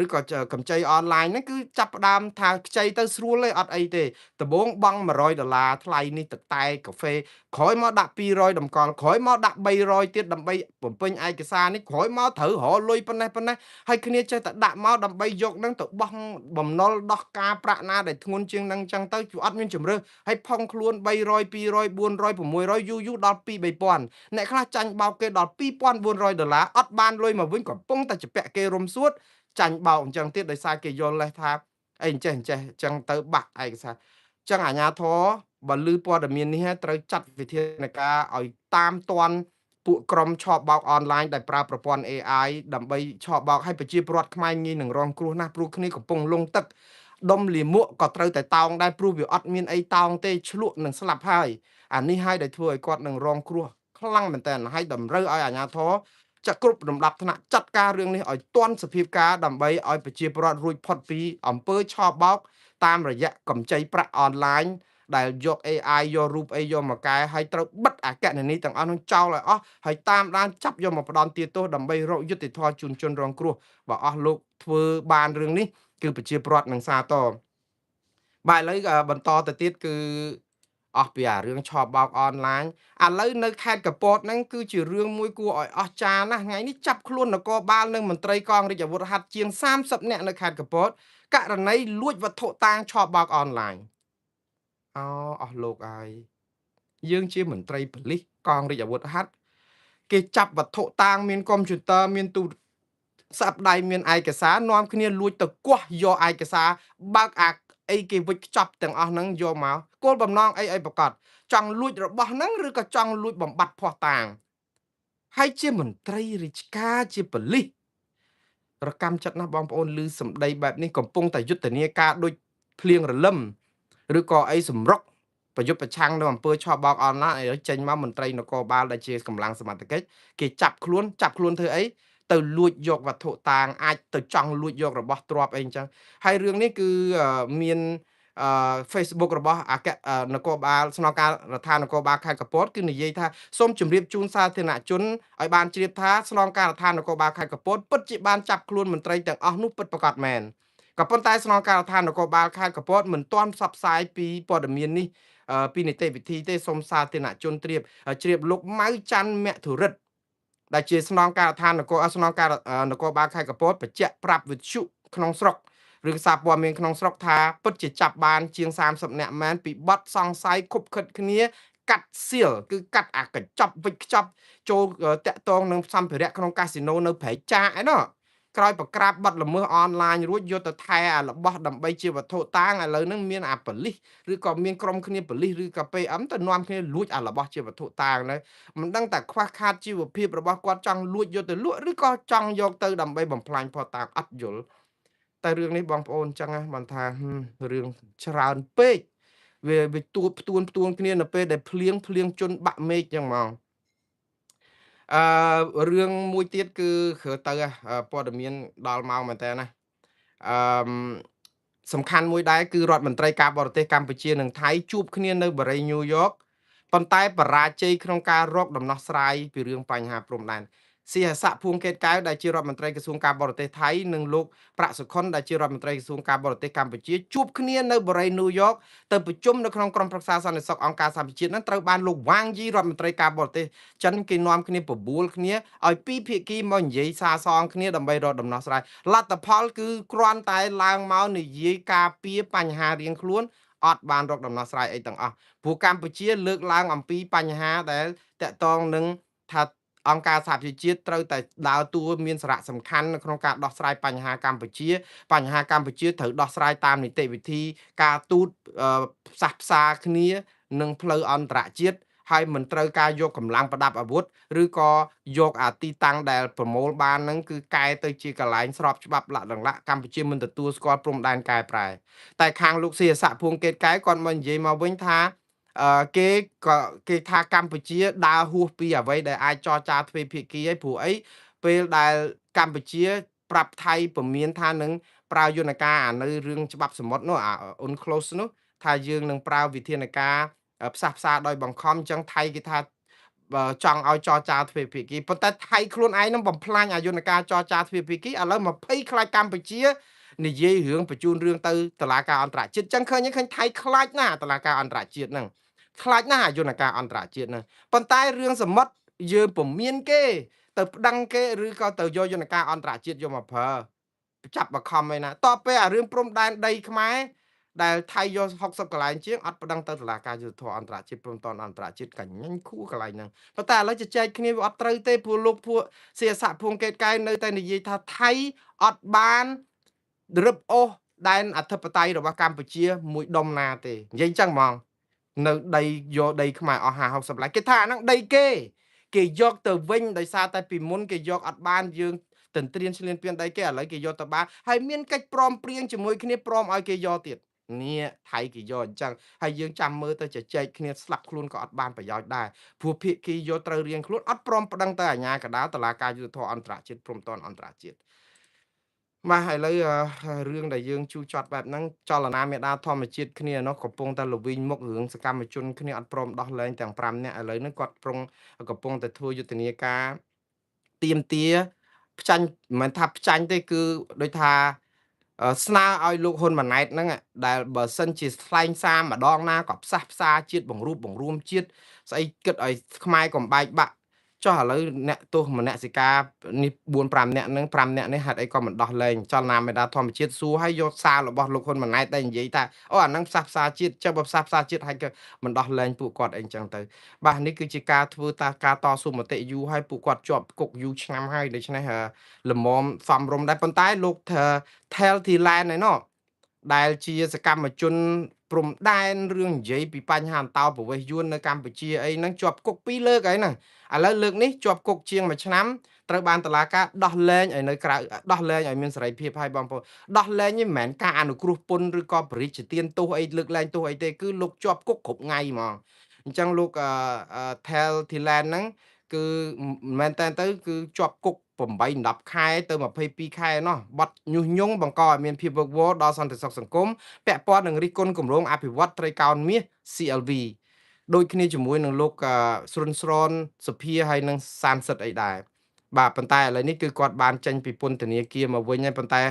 ឬក៏កម្ចីអនឡាញហ្នឹងគឺចាប់ផ្ដើមថាខ្ចីទៅស្រួលទេអត់អីទេដំបូងបង់$100ថ្លៃនេះទឹកតែកាហ្វេក្រោយមកដាក់200តម្កល់ក្រោយមកដាក់300ទៀតដើម្បីបំពេញឯកសារនេះក្រោយមកត្រូវរលុយប៉ុណ្ណេះហើយគ្នាចេះតែដាក់មកដើម្បីយកនឹងទៅបោះបំណុលដោះការប្រាក់ណាដែលធ្ងន់ជាងនឹងចឹងទៅគឺអត់មានជំរឿហើយផុងខ្លួន300 200 400 600យូរដល់2 3000អ្នកខ្លះចាញ់បោកគេដល់$2400អត់បានលុយមកវិញកំពុងតែជពាក់គេរុំសួតចាញ់បោកអញ្ចឹងទៀតដោយសារគេយល់លេសថាអីអញ្ចេះអញ្ចឹងទៅបាក់ឯកសារអញ្ចឹងអាជ្ញាធរបើឮព័ត៌មាននេះត្រូវចាត់វិធានការឲ្យតាមទាន់ពួកក្រុមឆបោកអនឡាញដែលប្រើប្រព័ន្ធ AI ដើម្បីឆបោកឲ្យប្រជាពលរដ្ឋខ្មែរងាយនឹងរងគ្រោះណាស់ព្រោះគ្នាកំពុងលង់ទឹកដុំលាមកក៏ត្រូវតែតោងដែរព្រោះវាអត់មានអីតោងទេឆ្លក់នឹងស្លាប់ហើយអានេះហើយដែលធ្វើឲ្យគាត់នឹងរងគ្រោះខ្លាំងមែនតើហើយតម្រូវឲ្យអាជ្ញាធរចាក់គ្រប់លំដាប់ថ្នាក់ចាត់ការរឿងនេះឲ្យទាន់សភាពការដើម្បីឲ្យប្រជាពលរដ្ឋរួចផុតពីអំពើឆបោកតាមរយៈកម្ចីប្រាក់អនឡាញដែលយក AI យករូបអីយកមកកែហើយត្រូវបិទអាគណនីទាំងអស់នោះចោលឲ្យអស់ហើយតាមដានចាប់យកមកផ្ដន់ទាទោសដើម្បីរកយុត្តិធម៌ជូនជនរងគ្រោះបើអស់លោកធ្វើបានរឿងនេះគឺប្រជាពលរដ្ឋនឹងសាទរបាទឥឡូវបន្តទៅទៀតគឺអស់ពីរឿងឆបោកអនឡាញឥឡូវនៅខេត្តកពតហ្នឹងគឺជារឿងមួយគួរឲ្យអស្ចារ្យណាស់ថ្ងៃនេះចាប់ខ្លួននគរបាលនិងមន្ត្រីកងរាជអាវុធហត្ថជាង30នាក់នៅខេត្តកពតករណីលួចវត្ថុតាងឆបោកអនឡាញអស់លោកហើយយើងជាមន្ត្រីប៉ូលីសកងរាជអាវុធហត្ថគេចាប់វត្ថុតាងមានកុំព្យូទ័រមានទូស្រាប់ដៃមានឯកសារនាំគ្នាលួចទៅគាស់យកឯកសារបើកអីគេវិចខ្ចប់ទាំងអស់ហ្នឹងយកមកគោលបំណងអីប្រកាសចង់លួចរបស់ហ្នឹងឬក៏ចង់លួចបំបត្តិភ័ស្តុតាងហើយជាមន្ត្រីរាជការជាប៉ូលីសប្រកម្មចិត្តណាស់បងប្អូនឮសម្ដីបែបនេះកំពុងតែយុទ្ធនាការដូចភ្លៀងរលឹមឬក៏អីសម្រុកប្រយុទ្ធប្រឆាំងនៅអំពើឆបោកអនឡាញឲ្យចេញមកមន្ត្រីនគរបាលដែលជាកម្លាំងសមត្ថកិច្ចគេចាប់ខ្លួនធ្វើអីទៅលួចយកវត្ថុតាងអាចទៅចង់លួចយករបស់ទ្រព្យអីអញ្ចឹងហើយរឿងនេះគឺមានFacebook របស់នគរបាលស្នងការដ្ឋាននគរបាលខេត្តកពតគឺនិយាយថាសូមជម្រាបជូនសាធារណជនឲ្យបានជ្រាបថាស្នងការដ្ឋាននគរបាលខេត្តកពតពិតជាបានចាប់ខ្លួនមន្ត្រីទាំងអស់នោះពិតប្រាកដមែនក៏ប៉ុន្តែស្នងការដ្ឋាននគរបាលខេត្តកពតមិនទាន់ផ្សព្វផ្សាយពីព័ត៌មាននេះពីនីតិវិធីទេសូមសាធារណជនជ្រាបលោកម៉ៅច័ន្ទមធុរិទ្ធដែលជាស្នងការដ្ឋានស្នងការនគរបាលខេត្តកពតបញ្ជាក់ប្រាប់វិទ្យុក្នុងស្រុកឬសារព័ត៌មានក្នុងស្រុកថាពិតជាចាប់បានជាង30នាក់មែនពីបទសង្ស័យខុបខិតគ្នាកាត់សៀលគឺកាត់កញ្ចប់វិចខ្ចប់ចូលតាក់ទងនឹងសម្ភារៈក្នុងកាស៊ីណូនៅព្រែកចាកឯណោះក្រោយប្រក្រាបបទល្មើសអនឡាញរួចយកទៅថែរបស់ដើម្បីជាវត្ថុតាងឥឡូវហ្នឹងមានប៉ូលីសឬក៏មានក្រុមគ្នាប៉ូលីសឬក៏ PM ទៅនាំគ្នាលួចរបស់ជាវត្ថុតាងនៅមិនដឹងតែខ្វះខាតជីវភាពរបស់គាត់ចង់លួចយកទៅលក់ឬក៏ចង់យកទៅដើម្បីបំផ្លាញភស្តុតាងអត់យល់តែរឿងនេះបងប្អូនចឹងណាបានថារឿងច្រើនពេកវាផ្ទួនគ្នានៅពេលដែលភ្លៀងជន់បាក់មេឃចឹងហ្មងអរឿងមួយទៀតគឺគ្រើទៅព័ត៌មានដល់មកមែនតើណាអឺ សំខាន់មួយដែរគឺរដ្ឋមន្ត្រីការបរទេសកម្ពុជានិងថៃជួបគ្នានៅបារីញូវយ៉កប៉ុន្តែបរាជ័យក្នុងការរកដំណោះស្រាយពីរឿងបញ្ហាព្រំដែនស៊ីហសៈភួងកេតកែវដែលជារដ្ឋមន្ត្រីក្រសួងការបរទេសថៃនិងលោកប្រាក់សុខុនដែលជារដ្ឋមន្ត្រីក្រសួងការបរទេសកម្ពុជាជួបគ្នានៅបារីញូវយ៉កទៅប្រជុំនៅក្នុងក្រុមប្រឹក្សាសន្តិសុខអង្គការសហប្រជាជាតិនឹងត្រូវបានលោកវ៉ាងយីរដ្ឋមន្ត្រីការបរទេសចិនគេនាំគ្នាបបួលគ្នាឲ្យពីរភាគីមកនិយាយសារសងគ្នាដើម្បីរកដំណោះស្រាយលទ្ធផលគឺគ្រាន់តែឡើងមកនិយាយការពារបញ្ហារៀងខ្លួនអត់បានរកដំណោះស្រាយអីទាំងអស់ព្រោះកម្ពុជាលើកឡើងអំពីបញ្ហាដែលតកតងនឹងថាអង្គការសហប្រជាជាតិត្រូវតែដើរតួមានសារៈសំខាន់នៅក្នុងការដោះស្រាយបញ្ហាកម្ពុជាត្រូវដោះស្រាយតាមនីតិវិធីការទូតផ្សះផ្សាគ្នានឹងផ្លូវអន្តរជាតិហើយមិនត្រូវការយកកម្លាំងប្រដាប់អាវុធឬក៏យកអាទីតាំងដែលប្រមូលបានហ្នឹងគឺកែទៅជាកន្លែងស្របច្បាប់លក្ខណៈកម្ពុជាមិនទទួលស្គាល់ព្រំដែនកែប្រែតែខាងលោកសៀស័កភួងកេតកែគាត់មកនិយាយមកវិញថាគេក៏គេថាកម្ពុជាដើរហួសពីអ្វីដែលអាចចរចាទ្វេភាគីហើយព្រោះអីពេលដែលកម្ពុជាប្រាប់ថៃពមៀនថានឹងប្រើយន្តការនៅរឿងច្បាប់សមុទ្រនោះUNCLOS នោះថាយើងនឹងប្រើវិធានការផ្សះផ្សាដោយបង្ខំអញ្ចឹងថៃគេថាបើចង់ឲ្យចរចាទ្វេភាគីប៉ុន្តែថៃខ្លួនឯងនឹងបំផ្លាញអាយន្តការចរចាទ្វេភាគីឥឡូវ20ខ្លាចកម្ពុជានិយាយរឿងបញ្ជូនរឿងទៅតុលាការអន្តរជាតិចឹងឃើញថៃខ្លាចណាស់តុលាការអន្តរជាតិហ្នឹងខ្លាចណាស់អាយន្តការអន្តរជាតិហ្នឹងប៉ុន្តែរឿងសមុទ្រយើងពុំមានគេទៅប្តឹងគេឬក៏ទៅយកយន្តការអន្តរជាតិយកមកប្រើចាប់បខំឯណាតទៅពេលអារឿងព្រំដែនដីខ្មែរដែលថៃយក60កន្លែងជាងអត់ប្តឹងទៅតុលាការយុត្តិធម៌អន្តរជាតិព្រមទាំងអន្តរជាតិកញ្ញាញ់ខួរកន្លែងហ្នឹងប៉ុន្តែឥឡូវជជែកគ្នាវាអត់ត្រូវទេព្រោះលោកពួកសៀស័កភួងកេតកែនៅតែនិយាយថាថៃអត់បានរឹបអូសដែនអធិបតេយ្យរបស់កម្ពុជាមួយដុំណាទេនិយាយចឹងហ្មងនៅដីយកដីខ្មែរអស់50 60 ឡានគេថាអាហ្នឹងដីគេយកទៅវិញដោយសារតែពីមុនគេយកអត់បានយើងទន្ទ្រានឆ្លៀនពៀនដីគេឥឡូវគេយកទៅបានហើយមានកិច្ចព្រមព្រៀងជាមួយគ្នាព្រមឲ្យគេយកទៀតនេះថៃគេយកអញ្ចឹងហើយយើងចាំមើលទៅជជែកគ្នាស្លាប់ខ្លួនក៏អត់បានប្រយោជន៍ដែរព្រោះភាគីយកត្រូវរៀងខ្លួនអត់ព្រមប្តឹងទៅអាជ្ញាកណ្ដាលតុលាការយុត្តិធម៌អន្តរជាតិព្រមទាំងអន្តរជាតិបាទឥឡូវរឿងដែលយើងជួចចាត់បែបហ្នឹងចលនាមេដាធម្មជាតិគ្នានោះកំពុងតែល្វីងមុខរឿងសកម្មជនគ្នាអត់ព្រមដោះលែងទាំង5នាក់ឥឡូវហ្នឹងគាត់កំពុងតែធ្វើយុទ្ធនាការទៀមទាផ្ចាញ់មិនមែនថាផ្ចាញ់ទេគឺដូចថាស្នើឲ្យលោកហ៊ុនម៉ាណែតហ្នឹងដែលបើសិនជាថ្លែងសារម្ដងណាក៏ផ្សះផ្សាជាតិបង្រួបបង្រួមជាតិស្អីគិតឲ្យខ្មែរកំបែកបាក់ចុះឥឡូវអ្នកទោសមនសិការនេះ4 5នាក់ហ្នឹង5នាក់នេះហេតុអីក៏មិនដោះលែងចលនាមេដាធម្មជាតិសួរឲ្យយកសាររបស់លោកហ៊ុនម៉ាណែតតែនិយាយថាអូអាហ្នឹងផ្សះផ្សាជាតិចុះបើផ្សះផ្សាជាតិហើយក៏មិនដោះលែងពួកគាត់អីចឹងទៅបាទនេះគឺជាការធ្វើការតស៊ូមតិយូរហើយពួកគាត់ជាប់គុកយូរឆ្នាំហើយដូច្នេះលំមសំរុំដែរប៉ុន្តែលោកThel Thailand ឯណោះដែលជាសកម្មជនព្រំដែនរឿងនិយាយពីបញ្ហាអន្តោប្រវេសន៍យួននៅកម្ពុជាអីហ្នឹងជាប់គុក2លើកហើយហ្នឹងឥឡូវលើកនេះជាប់គុកជាង1ឆ្នាំត្រូវបានតុលាការដោះលែងឲ្យនៅក្រៅដោះលែងឲ្យមានសេរីភាពហើយបងប្អូនដោះលែងនេះមិនមែនការអនុគ្រោះពន្ធឬក៏បរិយាទានទោសអីលើកលែងទោសអីទេគឺលោកជាប់គុកគ្រប់ថ្ងៃហ្មងអញ្ចឹងលោកThel Thailand ហ្នឹងគឺមែនតើទៅគឺជាប់គុក8 10ខែទៅ22ខែណោះបទញុះញង់បង្កឲ្យមានភាពវឹកវរដល់សន្តិសុខសង្គមពាក់ព័ន្ធនឹងរិះគន់គម្រោងអភិវឌ្ឍត្រីកោណមាស CLV ដូចគ្នាជាមួយនឹងលោកស្រុនស្រនសុភាហើយនឹងសានសិទ្ធអីដែរបាទប៉ុន្តែឥឡូវនេះគឺគាត់បានចេញពីពន្ធនាគារមកវិញហើយប៉ុន្តែ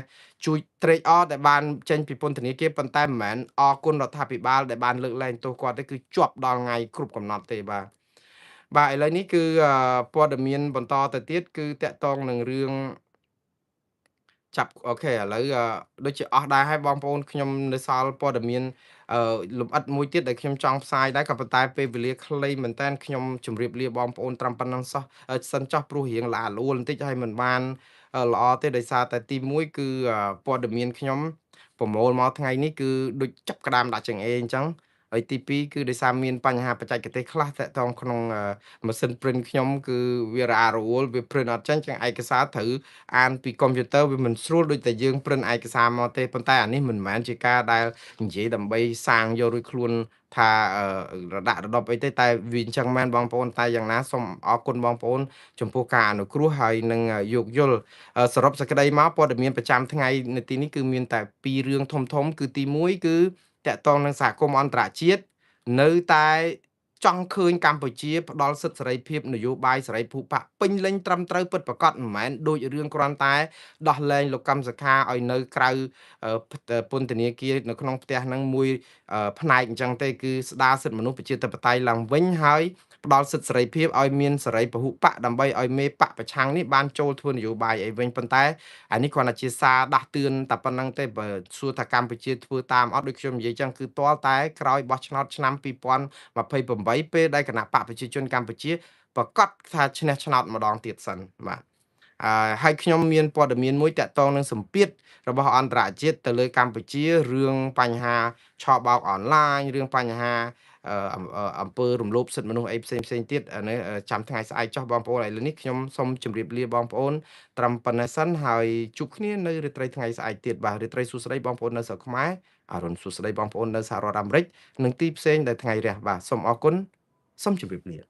ជួយត្រេកអរដែលបានចេញពីពន្ធនាគារប៉ុន្តែមិនមែនអរគុណរដ្ឋាភិបាលដែលបានលើកលែងទោសគាត់ទេគឺជាប់ដល់ថ្ងៃគ្រប់កំណត់ទេបាទឥឡូវនេះគឺព័ត៌មានបន្តទៅទៀតគឺតាក់ទងនឹងរឿងចាប់អូខេឥឡូវដូចជាអស់ដែរហើយបងប្អូនខ្ញុំនៅសល់ព័ត៌មានលម្អិតមួយទៀតដែលខ្ញុំចង់ផ្សាយដែរក៏ប៉ុន្តែពេលវេលាខ្លីមែនតើខ្ញុំជម្រាបលាបងប្អូនត្រឹមប៉ុណ្ណឹងសោះសិនចោះព្រោះរៀងឡាលួលបន្តិចហើយមិនបានល្អទេដោយសារតែទី1គឺព័ត៌មានខ្ញុំប្រមូលមកថ្ងៃនេះគឺដូចចាប់ក្តាមដាក់ចង្អេរអញ្ចឹង ហើយទី2គឺដោយសារមានបញ្ហាបច្ចេកទេសខ្លះទាក់ទងក្នុងម៉ាស៊ីន print ខ្ញុំគឺវារអាក់រអួលវា print អត់ចេញចឹងឯកសារត្រូវអានពីកុំព្យូទ័រវាមិនស្រួលដូចតែយើង print ឯកសារមកទេប៉ុន្តែអានេះមិនមែនជាការដែលនិយាយដើម្បីសាងយករួចខ្លួនថារដាក់រដប់អីទេតែវាអញ្ចឹងមែនបងប្អូនតែយ៉ាងណាសូមអរគុណបងប្អូនចំពោះការអនុគ្រោះហើយនិងយោគយល់សរុបសេចក្តីមកព័ត៌មានប្រចាំថ្ងៃនៅទីនេះគឺមានតែ2រឿងធំៗគឺទី1គឺតាក់ទងនឹងសហគមន៍អន្តរជាតិនៅតែចង់ឃើញកម្ពុជាផ្ដល់សិទ្ធិសេរីភាពនយោបាយសេរីភូប៉ាពេញលេញត្រឹមត្រូវពិតប្រាកដមិនមែនដូចរឿងគ្រាន់តែដោះលែងលោកកឹមសុខាឲ្យនៅក្រៅពន្ធនាគារនៅក្នុងផ្ទះហ្នឹងមួយផ្នែកអញ្ចឹងទេគឺស្ដារសិទ្ធិមនុស្សប្រជាធិបតេយ្យឡើងវិញហើយផ្ដល់សិទ្ធិសេរីភាពឲ្យមានសេរីពហុបកដើម្បីឲ្យមេបកប្រឆាំងនេះបានចូលធ្វើនយោបាយអីវិញប៉ុន្តែអានេះគ្រាន់តែជាសារដាស់តឿនតែប៉ុណ្្នឹងទេបើសួរថាកម្ពុជាធ្វើតាមអត់ដូចខ្ញុំនិយាយចឹងគឺទាល់តែក្រោយបោះឆ្នោតឆ្នាំ2028ពេលដែលគណៈបកប្រជាជនកម្ពុជាប្រកាសថាឈ្នះឆ្នោតម្ដងទៀតសិនបាទហើយខ្ញុំមានព័ត៌មានមួយតាក់ទងនឹងសម្ពាធរបស់អន្តរជាតិទៅលើកម្ពុជារឿងបញ្ហាឆបោកអនឡាញរឿងបញ្ហាអំពើរំលោភសិទ្ធិមនុស្សអីផ្សេងៗទៀតអានេះចាំថ្ងៃស្អែកចុះបងប្អូនឥឡូវនេះខ្ញុំសូមជម្រាបលាបងប្អូនត្រឹមប៉ុណ្ណេះសិនហើយជួបគ្នានៅរាត្រីថ្ងៃស្អែកទៀតបាទរាត្រីសួស្តីបងប្អូននៅស្រុកខ្មែរអរុនសួស្តីបងប្អូននៅសហរដ្ឋអាមេរិកនិងទីផ្សេងដែលថ្ងៃរះបាទសូមអរគុណសូមជម្រាបលា